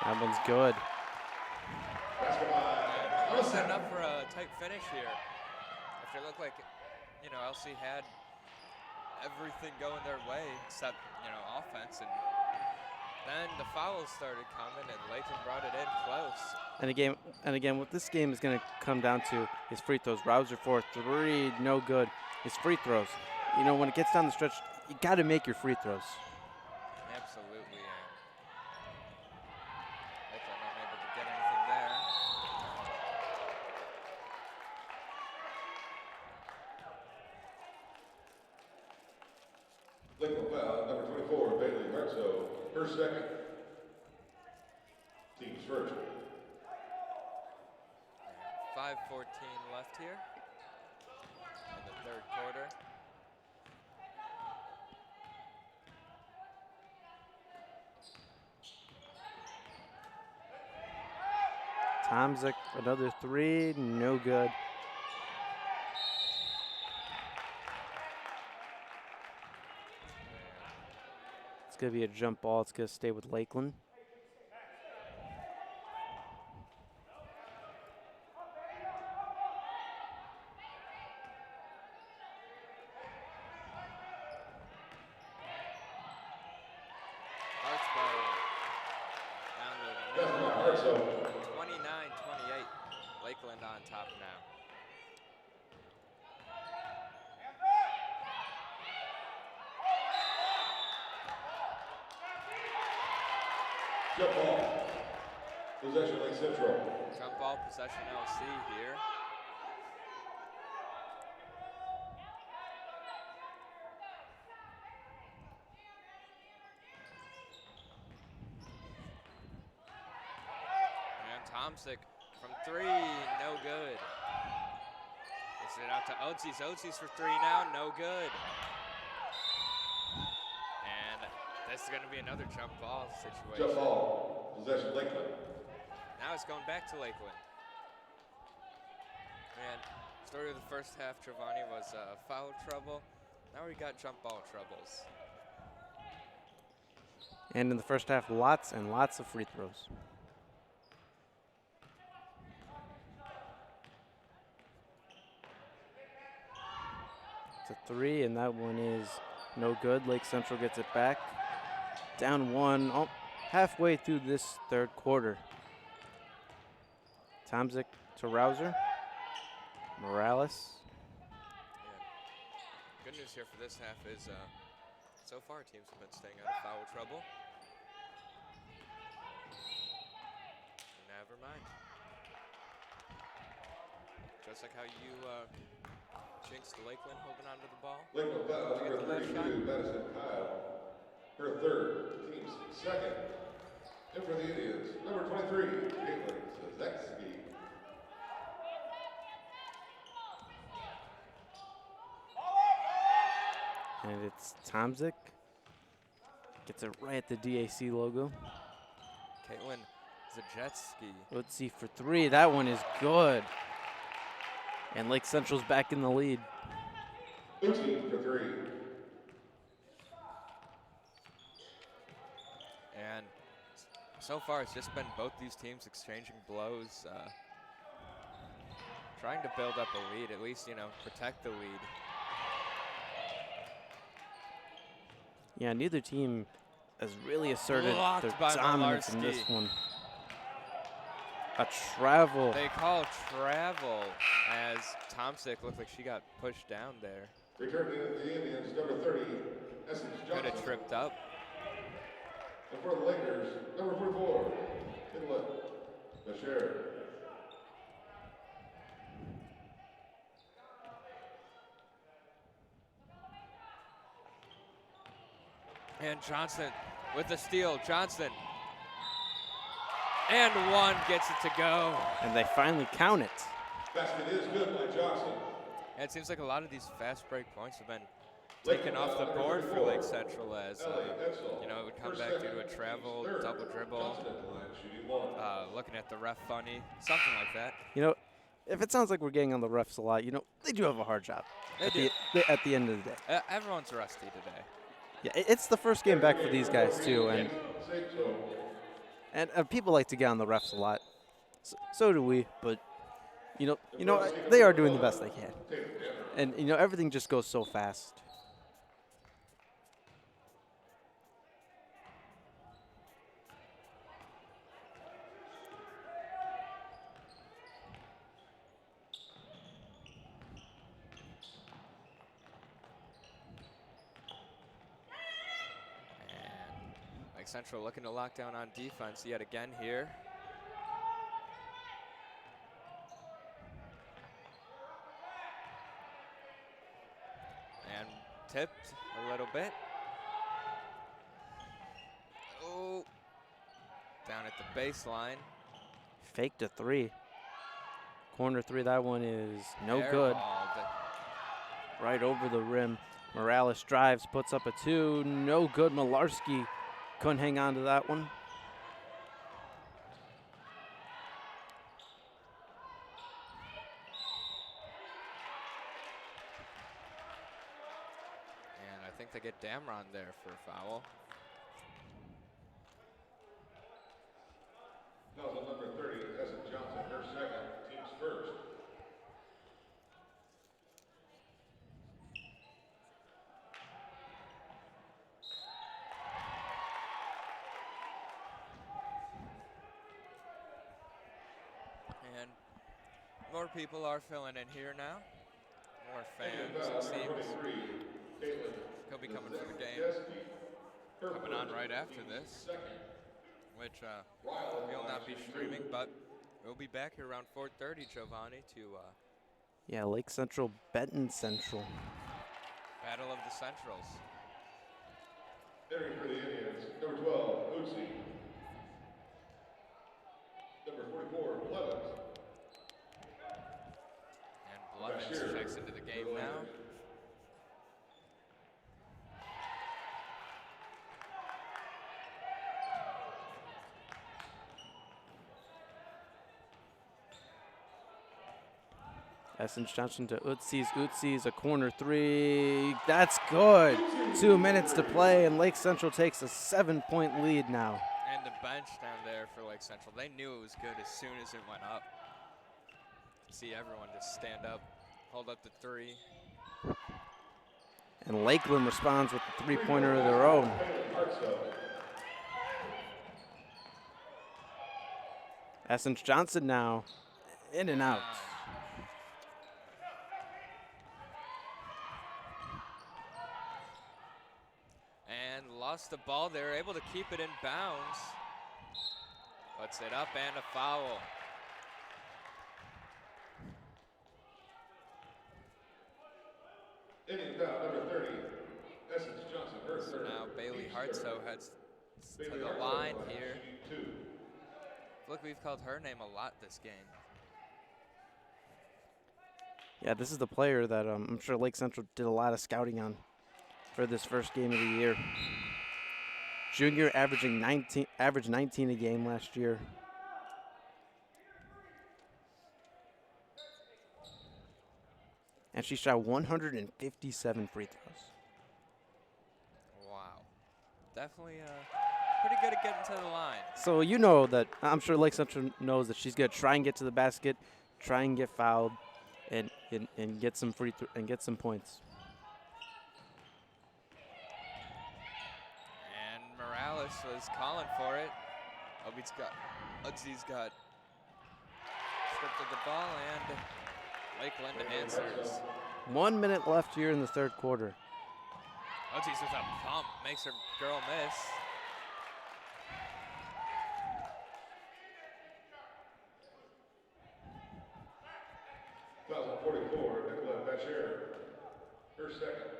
That one's good. We're setting up for a tight finish here. After it looked like, you know, LC had everything going their way except, you know, offense, and then the fouls started coming and Lakeland brought it in close. And again, what this game is going to come down to is free throws. Rouser for three, no good. It's free throws. You know, when it gets down the stretch, you got to make your free throws. Absolutely. Lakeland unable to get anything there. Lakeland foul, number 24, Bailey Hartso, her second. Team's first. 5:14 left here in the third quarter. Tomczyk, another three, no good. It's going to be a jump ball. It's going to stay with Lakeland. Hartsbo. 29-28. Lakeland on top now. Jump ball. Possession Lake Central. Jump ball, possession LC here. And Tomczyk from three, no good. Gets it out to Udzies. Udzies for three now, no good. And this is going to be another jump ball situation. Jump ball. Possession Lakeland. Now it's going back to Lakeland. And story of the first half, Giovanni, was foul trouble. Now we got jump ball troubles. And in the first half, lots and lots of free throws. It's a 3, and that one is no good. Lake Central gets it back. Down 1, halfway through this third quarter. Tomzik to Rouser. Morales. Yeah. Good news here for this half is so far teams have been staying out of foul trouble. Never mind. Just like how you jinxed Lakeland holding on to the ball. Lakeland foul, number 32, Madison Kyle. Her third, team's second. And for the Indians, number 23, Caitlin Zazeksky. And it's Tomzik. Gets it right at the DAC logo. Caitlin Zajeski. Let's see for 3. That one is good. And Lake Central's back in the lead. Uchi for 3. And so far it's just been both these teams exchanging blows, trying to build up a lead, at least, protect the lead. Yeah, neither team has really asserted Blocked their by dominance in Malarski. this one. A travel. They call travel as Tomzik looked like she got pushed down there. Returning the Indians, number 30, Essence Could Johnson. have tripped up. And for the Lakers, number 44, Inlet Bashir. And Johnson with the steal. Johnson. And one gets it to go. And they finally count it. Basket is good by Johnson. And it seems like a lot of these fast break points have been taken off the board for Lake Central as, it would come back due to a travel, double dribble, looking at the ref funny, something like that. If it sounds like we're getting on the refs a lot, they do have a hard job at the end of the day. Everyone's rusty today. Yeah, it's the first game back for these guys too, and people like to get on the refs a lot. So do we, but they are doing the best they can, and everything just goes so fast. Lake Central looking to lock down on defense yet again here. And tipped a little bit. Oh, down at the baseline. Faked a 3. Corner 3, that one is no Airballed. good. Right over the rim. Morales drives, puts up a 2. No good. Malarski couldn't hang on to that one. And I think they get Damron there for a foul. Foul on number 30, Essence Johnson, her second, team's first. And more people are filling in here now. More fans, it seems. He'll be coming for the game. Coming on right after this, which we'll not be streaming, but we'll be back here around 4:30, Giovanni, to Yeah, Lake Central, Benton Central. Battle of the Centrals. Entering for the Indians, number 12, Uzi. Number 44, Blevins. And Blevins checks into the game now. Essence Johnson to Utsis. Utsis, a corner three. That's good. 2 minutes to play, and Lake Central takes a 7-point lead now. And the bench down there for Lake Central, they knew it was good as soon as it went up. See everyone just stand up, hold up the three. And Lakeland responds with a three-pointer of their own. Essence Johnson now in and out. And lost the ball. They were able to keep it in bounds. Puts it up and a foul. Inning foul, number 30, Essence Johnson, her So third. now Bailey Hartsoe heads to Bailey the Hartsoe line by here. shooting 2. Look, we've called her name a lot this game. Yeah, this is the player that I'm sure Lake Central did a lot of scouting on for this first game of the year. Junior averaged 19 a game last year. And she shot 157 free throws. Wow. Definitely pretty good at getting to the line. So you know that, I'm sure Lake Central knows that she's going to try and get to the basket, try and get fouled, and get some and get some points. And Morales was calling for it. Udzi's got stripped of the ball, and Lakeland answers. 1 minute left here in the third quarter. Udzi's with a pump, makes her girl miss. Foul on 44, Nicola Bachir, her second.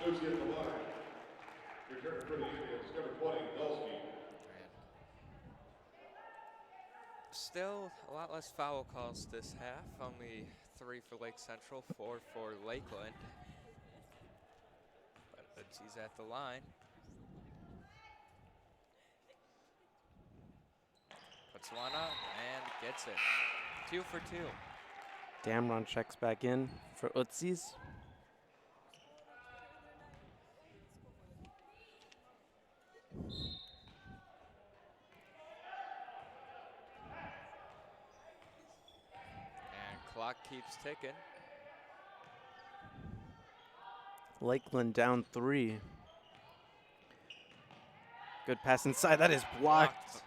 Lucy at the line. Return for the Indians, number 20, Dulski. Still a lot less foul calls this half. Only 3 for Lake Central, 4 for Lakeland. But she's at the line. Puts one up and gets it. 2 for 2. Damron checks back in for Utsis. And clock keeps ticking. Lakeland down 3. Good pass inside. That is blocked.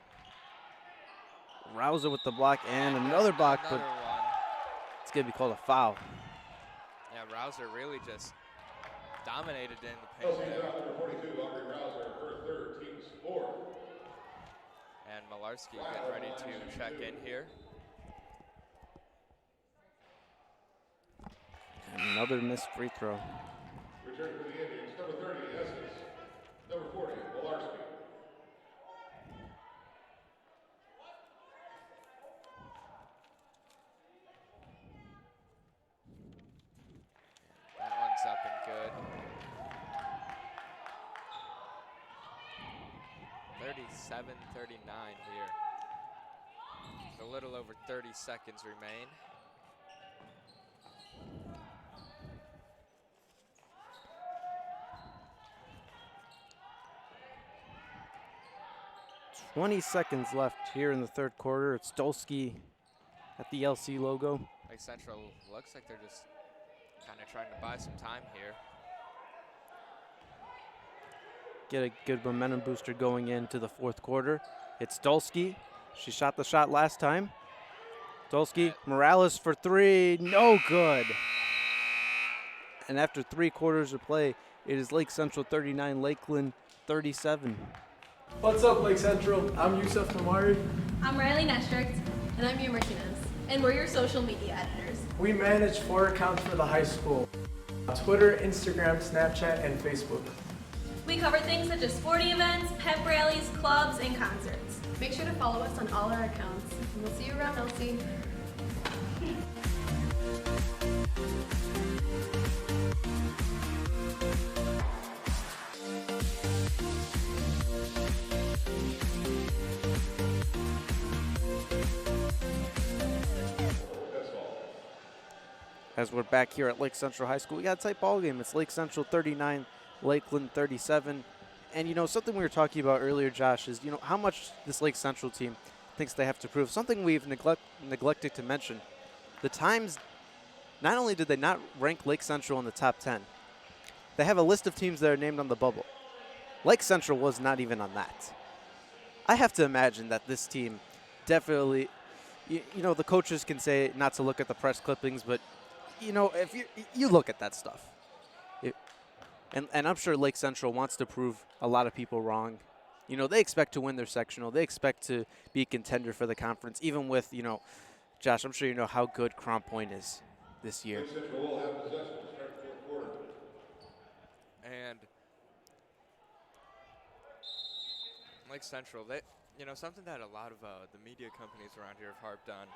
Rouser with the block and another block, but Another one. it's going to be called a foul. Yeah, Rouser really just dominated in the paint. Dulski out, number 42, Aubrey Rouser, her third, team's fourth. And Malarski getting ready to check in here. And another missed free throw. Return for the Indians, number 30, Estes, number 40, Malarski. That one's up and good. 37-39 here. A little over 30 seconds remain. $20 seconds left here in the third quarter. It's Dulski at the LC logo. Lake Central looks like they're just kind of trying to buy some time here. Get a good momentum booster going into the fourth quarter. It's Dulski. She shot the shot last time. Dulski, Morales for 3, no good. And after 3 quarters of play, it is Lake Central 39, Lakeland 37. What's up, Lake Central? I'm Yusuf Kamari. I'm Riley Nestricht. And I'm Mia Martinez. And we're your social media editors. We manage 4 accounts for the high school: Twitter, Instagram, Snapchat, and Facebook. We cover things such as sporting events, pep rallies, clubs, and concerts. Make sure to follow us on all our accounts. And we'll see you around, Elsie. as we're back here at Lake Central High School. We got a tight ball game. It's Lake Central 39, Lakeland 37. And, something we were talking about earlier, Josh, is, how much this Lake Central team thinks they have to prove. Something we've neglected to mention. The Times, not only did they not rank Lake Central in the top 10, they have a list of teams that are named on the bubble. Lake Central was not even on that. I have to imagine that this team definitely, the coaches can say not to look at the press clippings, but, if you look at that stuff. And I'm sure Lake Central wants to prove a lot of people wrong. They expect to win their sectional. They expect to be a contender for the conference, even with, Josh, I'm sure you know how good Crown Point is this year. Lake Central will have possession to start the fourth quarter. And Lake Central, they, something that a lot of the media companies around here have harped on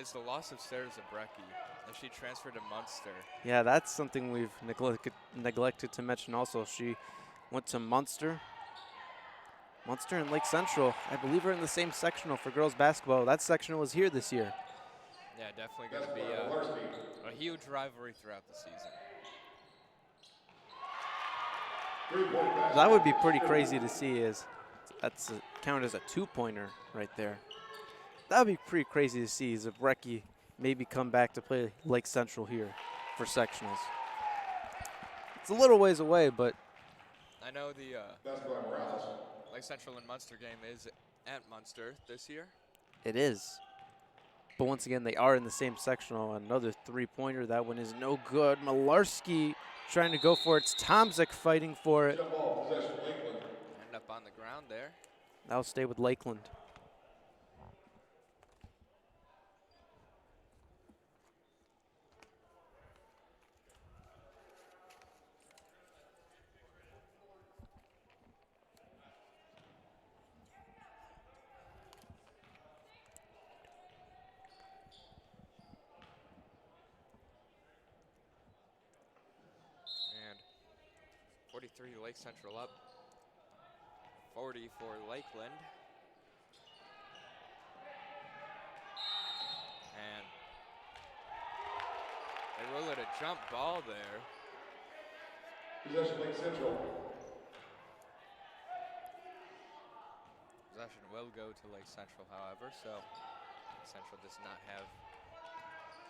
is the loss of Sarah Zabrecki as she transferred to Munster. Yeah, that's something we've neglected to mention also. She went to Munster. Munster and Lake Central, I believe, are in the same sectional for girls basketball. That sectional was here this year. Yeah, definitely going to be a huge rivalry throughout the season. That would be pretty crazy to see. That's counted as a two-pointer right there. That would be pretty crazy to see Zabrecki maybe come back to play Lake Central here for sectionals. It's a little ways away, but I know the Lake Central and Munster game is at Munster this year. it is. But once again, they are in the same sectional. Another three-pointer. That one is no good. Malarski trying to go for it. It's Tomzik fighting for it. End up on the ground there. That'll stay with Lakeland. And 43 Lake Central up. 40 for Lakeland. And they rule it a jump ball there. Possession Lake Central. Possession will go to Lake Central, however, so Lake Central does not have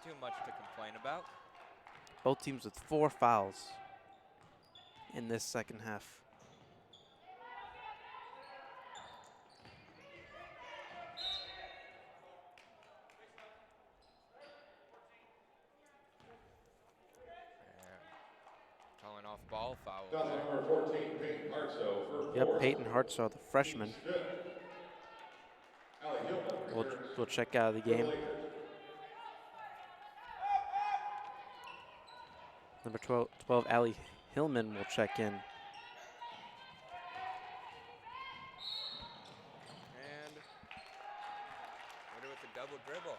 too much to complain about. Both teams with 4 fouls in this second half. Calling off ball foul. Number 14, Peyton Hartsoe. Yep, Peyton Hartsaw, the freshman. We'll check out of the game. Number 12 Allie Hillman will check in. And Witter with the double dribble.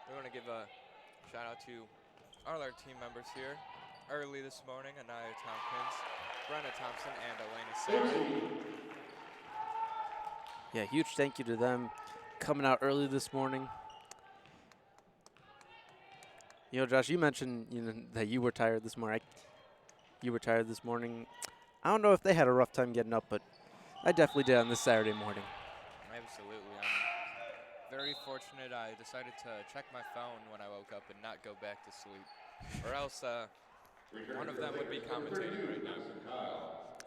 We want to give a shout out to all our team members here. Early this morning, Anaya Tompkins, Brenna Thompson, and Elena Sager. Yeah, huge thank you to them coming out early this morning. Josh, you mentioned that you were tired this morning. You were tired this morning. I don't know if they had a rough time getting up, but I definitely did on this Saturday morning. Absolutely. I'm very fortunate I decided to check my phone when I woke up and not go back to sleep. Or else one of them would be commentating right now.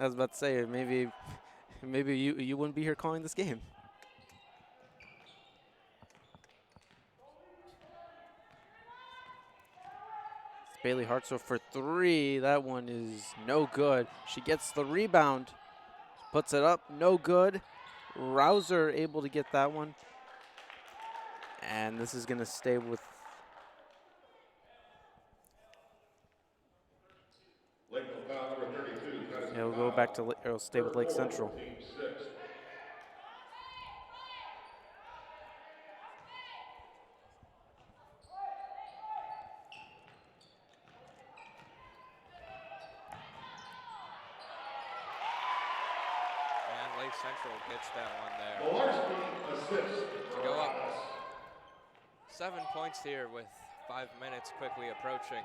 I was about to say, maybe you wouldn't be here calling this game. It's Bailey Hartsoe for 3. That one is no good. She gets the rebound. Puts it up, no good. Rouser able to get that one. And this is going to stay with it'll go back to it'll stay with Lake Central. Lake Central gets that one there. Malarski assists. To go up 7 points here with 5 minutes quickly approaching.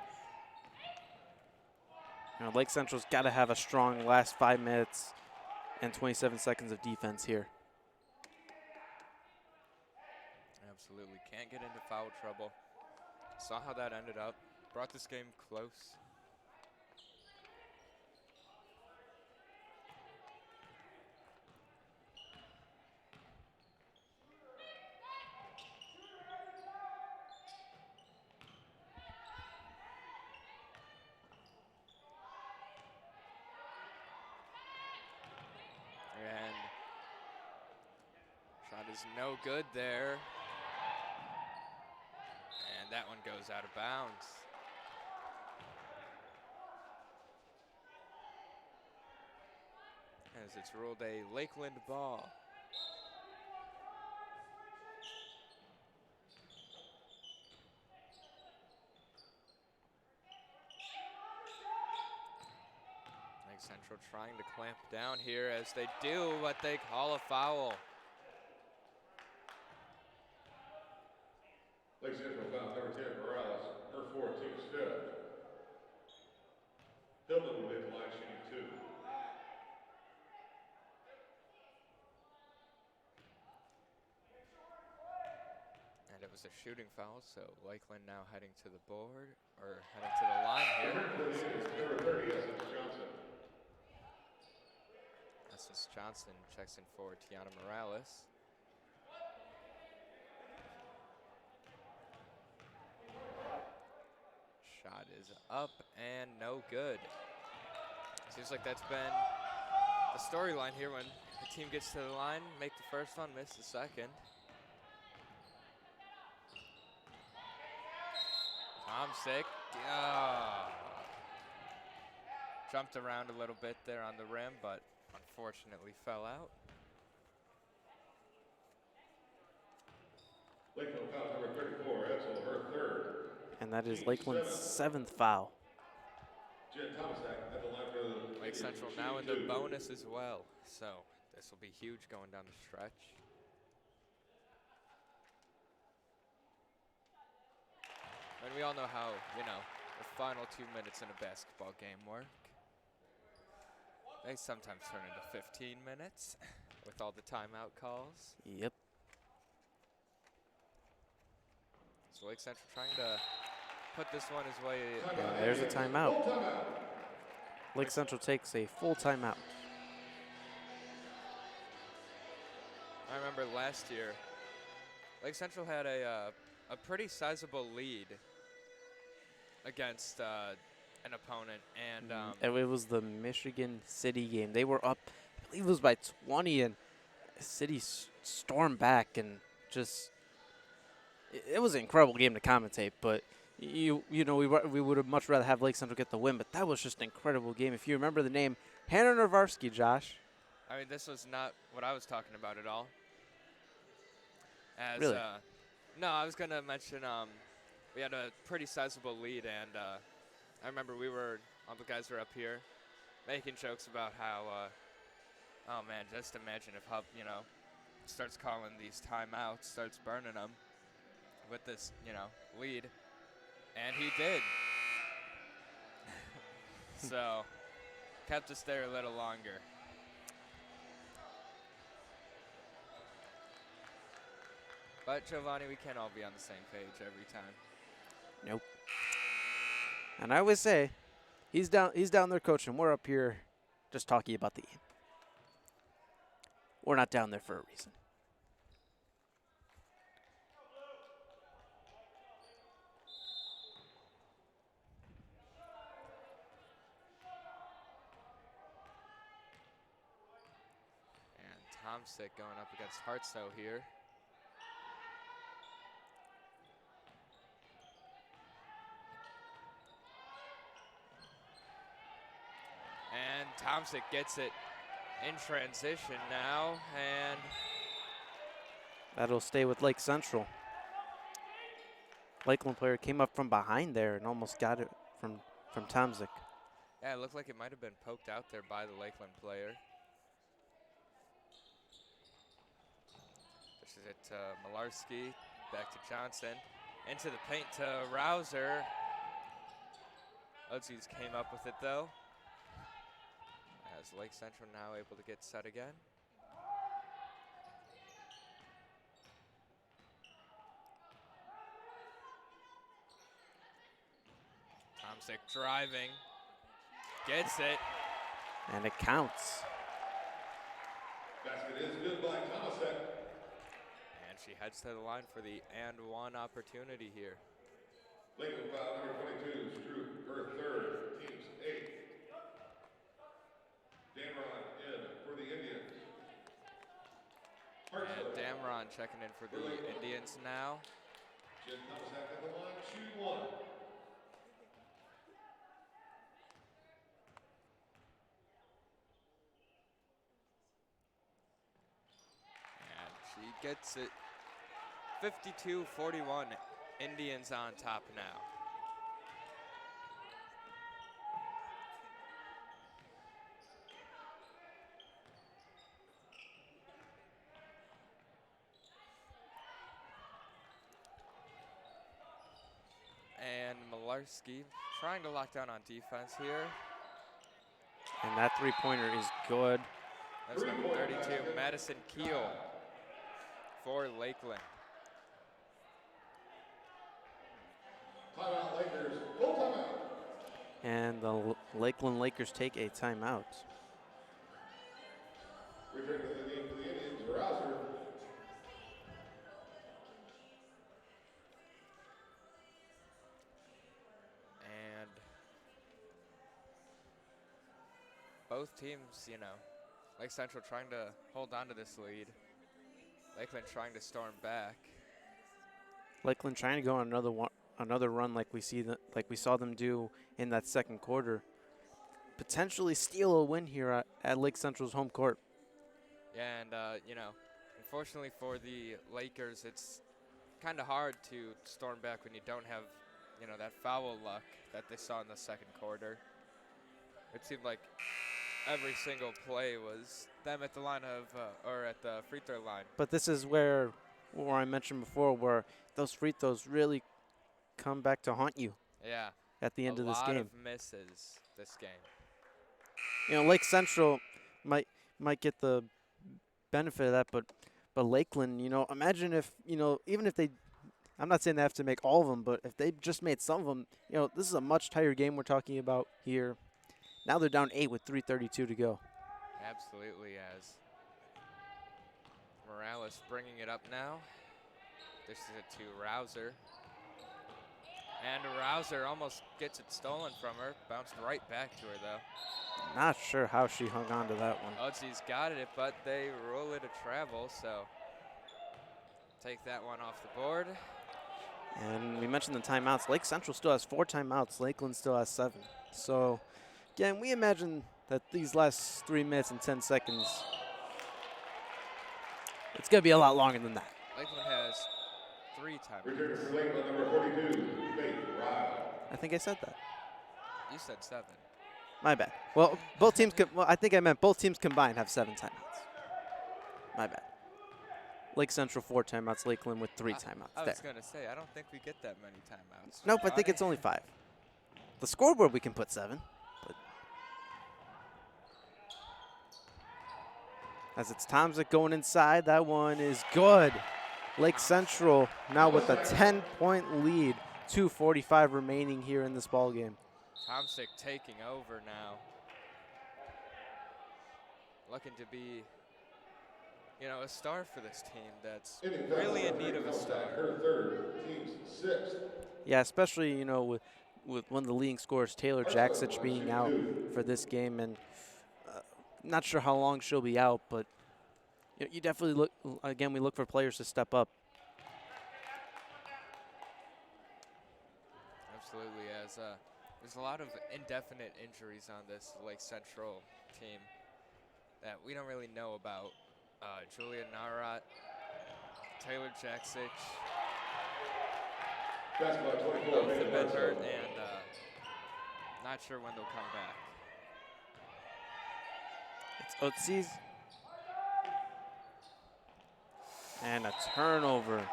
You know, Lake Central's got to have a strong last 5 minutes and 27 seconds of defense here. Absolutely. Can't get into foul trouble. Saw how that ended up. Brought this game close. And shot is no good there. And that one goes out of bounds. As it's ruled a Lakeland ball. Lake Central trying to clamp down here as they do, but they call a foul. Lake Central foul number 10, Morales. Her 4, team's 5th. Hillman will hit the line shooting 2. And it was a shooting foul, so Lakeland now heading to the board, or heading to the line here. Number 30, Essence Johnson. Essence Johnson checks in for Tiana Morales. Shot is up and no good. Seems like that's been the storyline here when the team gets to the line, make the first one, miss the second. Tomsick, jumped around a little bit there on the rim, but unfortunately fell out. Lakeland foul number 34, Edsel, her 3rd. And that is Lakeland's 7th foul. Jen Thomasak at the line for the Lake Central now in the bonus as well, so this will be huge going down the stretch. And we all know how, the final 2 minutes in a basketball game work. They sometimes turn into 15 minutes with all the timeout calls. Yep. So Lake Central trying to put this one his way. And there's a timeout. Lake Central takes a full timeout. I remember last year, Lake Central had a pretty sizable lead against an opponent, and And it was the Michigan City game. They were up, I believe it was by 20, and City stormed back and just. It was an incredible game to commentate, but we would have much rather have Lake Central get the win. But that was just an incredible game. If you remember the name, Hannah Narvarsky, Josh. I mean, this was not what I was talking about at all. Really? No, I was gonna mention we had a pretty sizable lead, and I remember all the guys were up here making jokes about how, oh man, just imagine if Hub, starts calling these timeouts, starts burning them with this, lead. And he did. So, kept us there a little longer. But Giovanni, we can't all be on the same page every time. Nope. And I always say, he's down there coaching. We're up here just talking about the game. We're not down there for a reason. Tomsick going up against Hartsoe here. And Tomsick gets it in transition now, and That'll stay with Lake Central. Lakeland player came up from behind there and almost got it from Tomsick. yeah, it looked like it might have been poked out there by the Lakeland player. Passes it to Malarski, back to Johnson. Into the paint to Rouser. Odzies came up with it though. As Lake Central now able to get set again. Tomsic driving, gets it. And it counts. Basket is good by Tomasek. And she heads to the line for the and one opportunity here. Lakeland foul number 22, Drew, her third, team's 8th. Damron in for the Indians. And Damron checking in for the Indians now. Jen Tomasek at the line, shooting 1. And she gets it. 52-41. Indians on top now. And Malarski trying to lock down on defense here. And that three-pointer is good. That's number 32, Madison Keel for Lakeland. Timeout Lakers, full timeout. And the Lakeland Lakers take a timeout. Return to the game for the Indians, Rouser. And both teams, you know, Lake Central trying to hold on to this lead. Lakeland trying to storm back. Lakeland trying to go on another run like we saw them do in that second quarter. Potentially steal a win here at Lake Central's home court. Yeah, and you know, unfortunately for the Lakers, it's kind of hard to storm back when you don't have, you know, that foul luck that they saw in the second quarter. It seemed like every single play was them at the line of, or at the free throw line. But this is where I mentioned before, where those free throws really come back to haunt you. Yeah. At the end of this game. A lot of misses this game. You know, Lake Central might get the benefit of that, but Lakeland, you know, imagine if, you know, even if they, I'm not saying they have to make all of them, but if they just made some of them, you know, this is a much tighter game we're talking about here. Now they're down 8 with 3:32 to go. Absolutely, as Morales bringing it up now. This is it to Rouser. And Rouser almost gets it stolen from her. Bounced right back to her, though. Not sure how she hung on to that one. Odzie's got it, but they rule it a travel, so take that one off the board. And we mentioned the timeouts. Lake Central still has 4 timeouts. Lakeland still has 7. So, again, we imagine that these last 3 minutes and 10 seconds, it's going to be a lot longer than that. Lakeland has 3 timeouts. Return for Lakeland, number 42, Faith Ryle. I think I said that. You said 7. My bad. Well, both teams. Well, I think I meant both teams combined have 7 timeouts. My bad. Lake Central 4 timeouts. Lakeland with 3 timeouts. I was going to say, I don't think we get that many timeouts. Nope, I think it's only 5. The scoreboard we can put 7. But as it's Tomsic going inside, that one is good. Lake Central now with a 10-point lead. 2:45 remaining here in this ball game. Tomsic taking over now. Looking to be, you know, a star for this team that's really in need of a star. Her third, team's 6th. Yeah, especially, you know, with one of the leading scorers, Taylor Jaksich, being out for this game. And not sure how long she'll be out, but you definitely look, again, we look for players to step up. Absolutely, as there's a lot of indefinite injuries on this Lake Central team that we don't really know about. Julia Narat, Taylor Jaksich, both have been hurt, and not sure when they'll come back. It's Otsies. And a turnover. That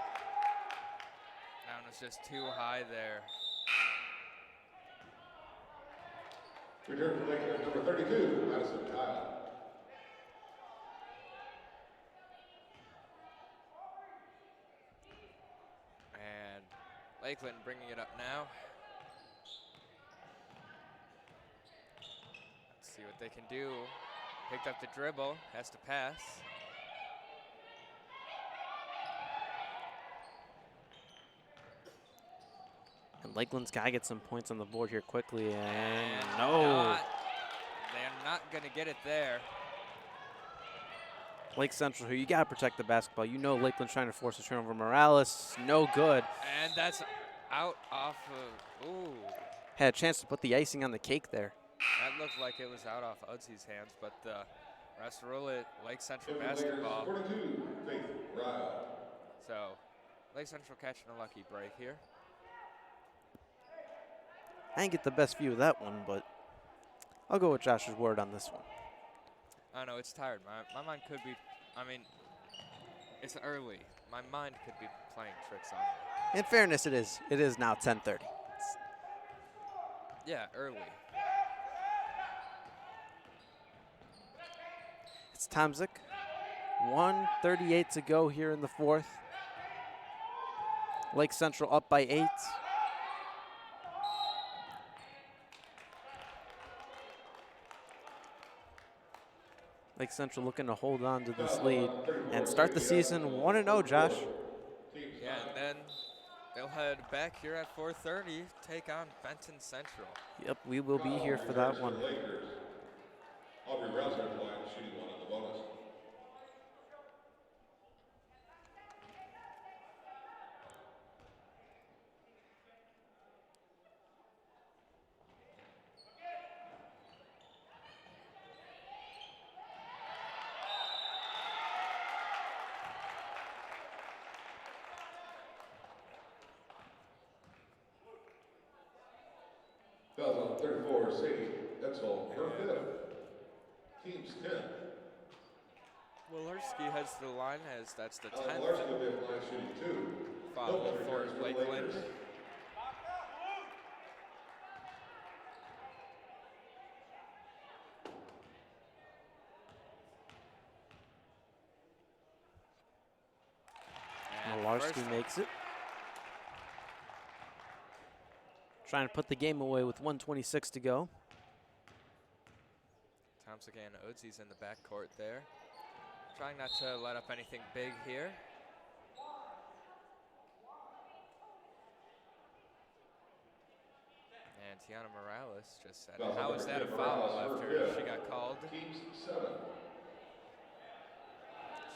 one was just too high there. Return for Lakeland, number 32, Madison Kyle. And Lakeland bringing it up now. Let's see what they can do. Picked up the dribble, has to pass. And Lakeland's got to get some points on the board here quickly. And no. They're not going to get it there. Lake Central here, you got to protect the basketball. You know Lakeland's trying to force a turnover. Morales, no good. And that's out off of, ooh. Had a chance to put the icing on the cake there. That looked like it was out off Udsey's hands, but the rest rule it, Lake Central basketball. 42, Faith Ryle. So, Lake Central catching a lucky break here. I didn't get the best view of that one, but I'll go with Josh's word on this one. I don't know, it's tired. My mind could be, I mean, it's early. My mind could be playing tricks on me. In fairness, it is. It is now 10:30. Yeah, early. It's Tomzik. 1:38 to go here in the fourth. Lake Central up by 8. Lake Central looking to hold on to this lead and start the season 1-0, Josh. Yeah, and then they'll head back here at 4:30, take on Benton Central. Yep, we will be here for that one. Aubrey Rouser at the line, shooting one on the bonus. Foul on 34, Sadie Edsel, her fifth. Team's 10. Willarski heads to the line as that's the 10th Larson will be at the line shooting 2. foul for Lakeland. And Malarski first- makes it. Trying to put the game away with 1:26 to go. Thompson and Odzie's in the backcourt there. Trying not to let up anything big here. And Tiana Morales just said, how is that a foul after she got called? Team's 7.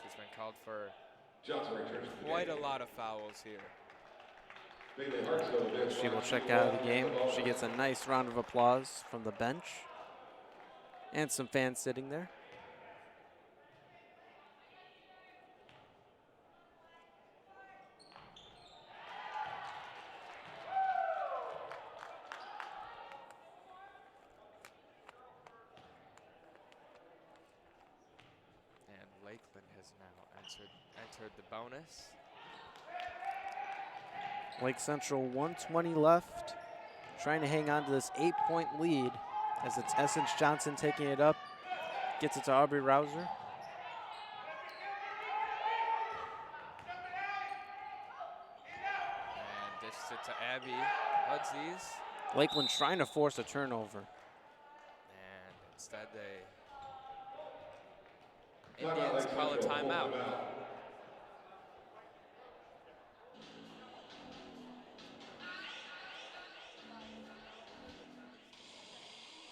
She's been called for Johnson returns to the quite a game. lot of fouls here. Bailey Hartsville will be She will check out of the game. She gets a nice round of applause from the bench. And some fans sitting there. And Lakeland has now entered the bonus. Lake Central 1:20 left. Trying to hang on to this 8-point lead as it's Essence Johnson taking it up. Gets it to Aubrey Rouser. And dishes it to Abby Udzies. Lakeland trying to force a turnover. And instead Indians call a timeout.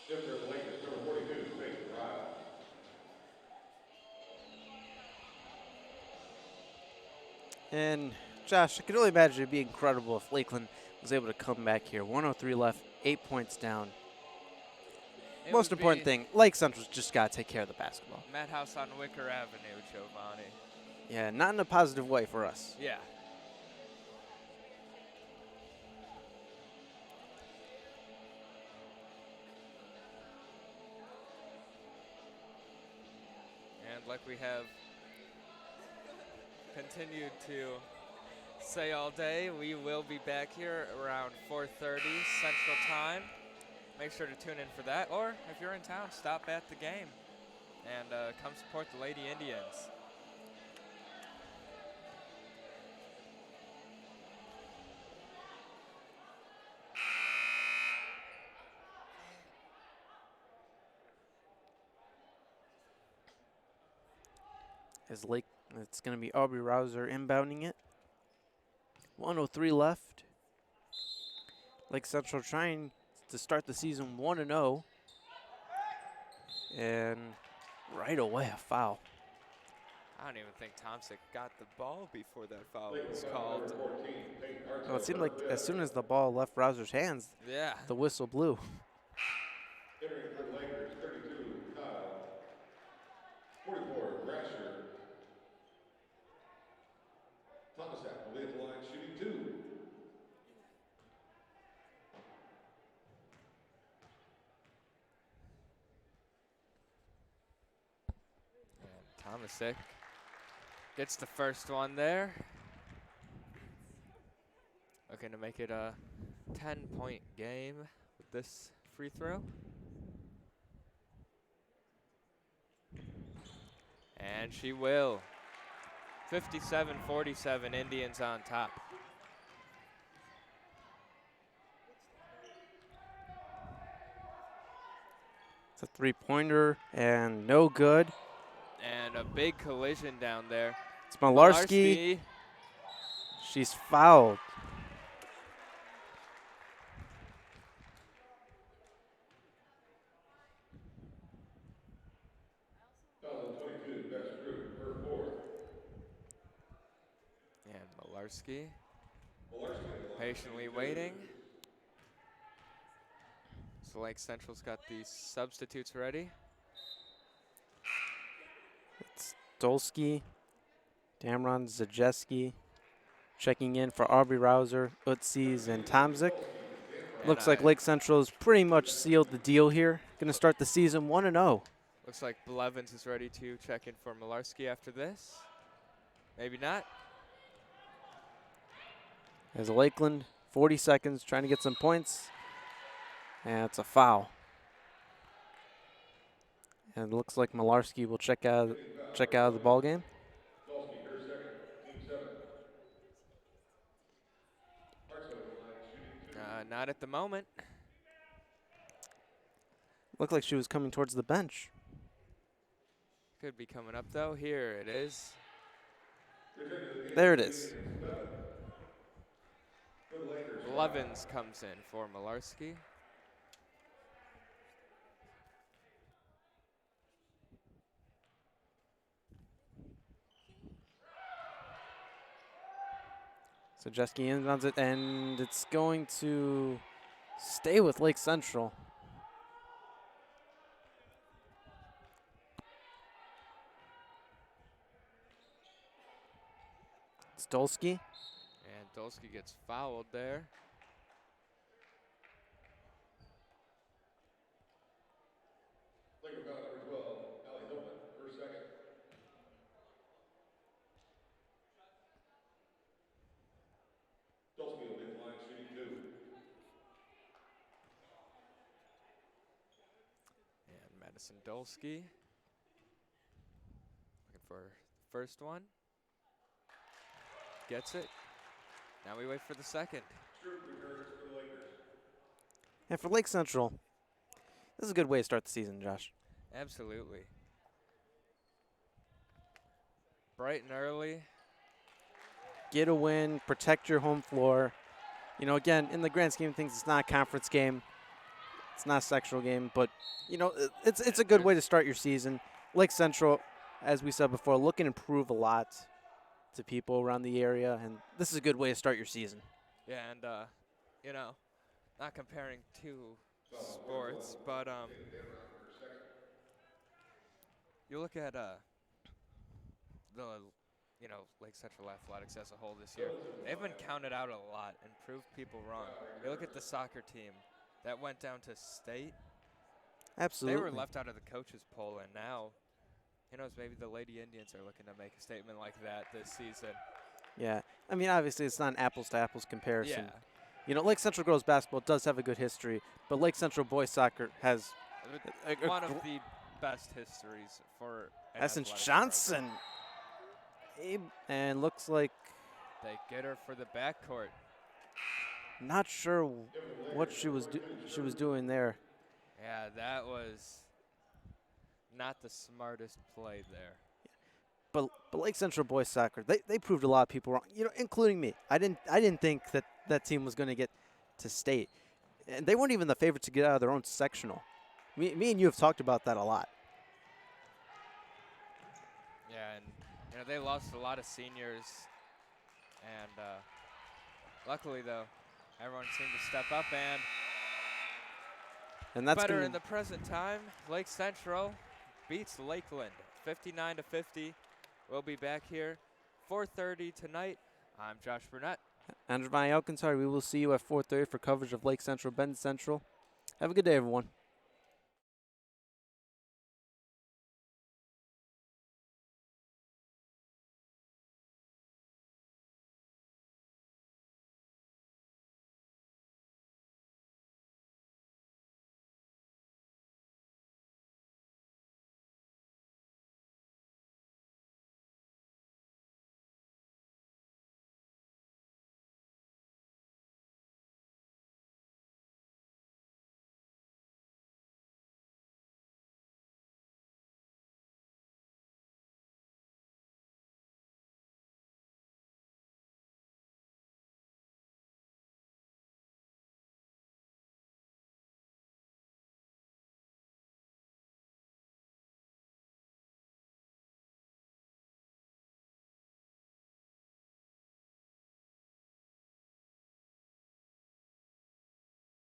If they're the Lakers, number 42, Faith Ryle. And Josh, I could only imagine it'd be incredible if Lakeland was able to come back here. 1:03 left, 8 points down. It Most would important be thing, Lake Central's just got to take care of the basketball. Madhouse on Wicker Avenue, Giovanni. Yeah, not in a positive way for us. Yeah. And like we have continued to say all day. We will be back here around 4:30 Central Time. Make sure to tune in for that. Or if you're in town, stop at the game and come support the Lady Indians. It's going to be Aubrey Rouser inbounding it. 1:03 left. Lake Central trying to start the season 1-0. And right away, a foul. I don't even think Thompson got the ball before that foul was called. Well, it seemed like as soon as the ball left Rouser's hands, Yeah. the whistle blew. Entering for the Lakers, 32, Kyle. 44, Grasher. Thomasak will be at the line shooting 2. And Thomasik gets the first one there. Looking to make it a 10-point game with this free throw. And she will. 57-47, Indians on top. It's a three-pointer and no good. And a big collision down there. It's Malarski. She's fouled. And Malarski patiently waiting. So Lake Central's got these substitutes ready. It's Dolsky, Damron Zajeski checking in for Aubrey Rouser, Utsis, and Tomzik. Looks like Lake Central has pretty much sealed the deal here. Going to start the season 1-0. Looks like Blevins is ready to check in for Malarski after this. Maybe not. As Lakeland, 40 seconds, trying to get some points. And it's a foul. And it looks like Malarski will check out of the ball game. Not at the moment. Looked like she was coming towards the bench. Could be coming up though. Here it is. There it is. Blevins comes in for Malarski. So Jeski inbounds it, and it's going to stay with Lake Central. It's Dolsky. And Dolsky gets fouled there. Laker foul number 12, Allie Hillman, her second. Dolsky will be at the line shooting 2. And Madison Dolsky looking for the first one. Gets it. Now we wait for the second. Stewart returns for the Lakers. And for Lake Central, this is a good way to start the season, Josh. Absolutely. Bright and early. Get a win, protect your home floor. You know, again, in the grand scheme of things, it's not a conference game. It's not a sectional game, but, you know, it's a good way to start your season. Lake Central, as we said before, looking to prove a lot to people around the area, and this is a good way to start your season. Yeah, and, you know, not comparing two sports, but you look at the, you know, Lake Central Athletics as a whole this year. They've been counted out a lot and proved people wrong. You look at the soccer team that went down to state. Absolutely. They were left out of the coaches poll, and now, who knows, maybe the Lady Indians are looking to make a statement like that this season. Yeah. I mean, obviously, it's not an apples-to-apples comparison. Yeah. You know, Lake Central girls basketball does have a good history, but Lake Central boys soccer has One of the best histories for an Essence athletics Johnson. And looks like program. They get her for the backcourt. not sure what she was doing there. Yeah, that was not the smartest play there. But Lake Central boys soccer, they proved a lot of people wrong, you know, including me. I didn't think that team was going to get to state, and they weren't even the favorite to get out of their own sectional. Me and you have talked about that a lot. Yeah, and you know they lost a lot of seniors, and luckily though, everyone seemed to step up And that's better in the present time. Lake Central beats Lakeland 59-50. We'll be back here 4:30 tonight. I'm Josh Burnett. Andrew Van Elkensar. We will see you at 4:30 for coverage of Lake Central, Bend Central. Have a good day, everyone.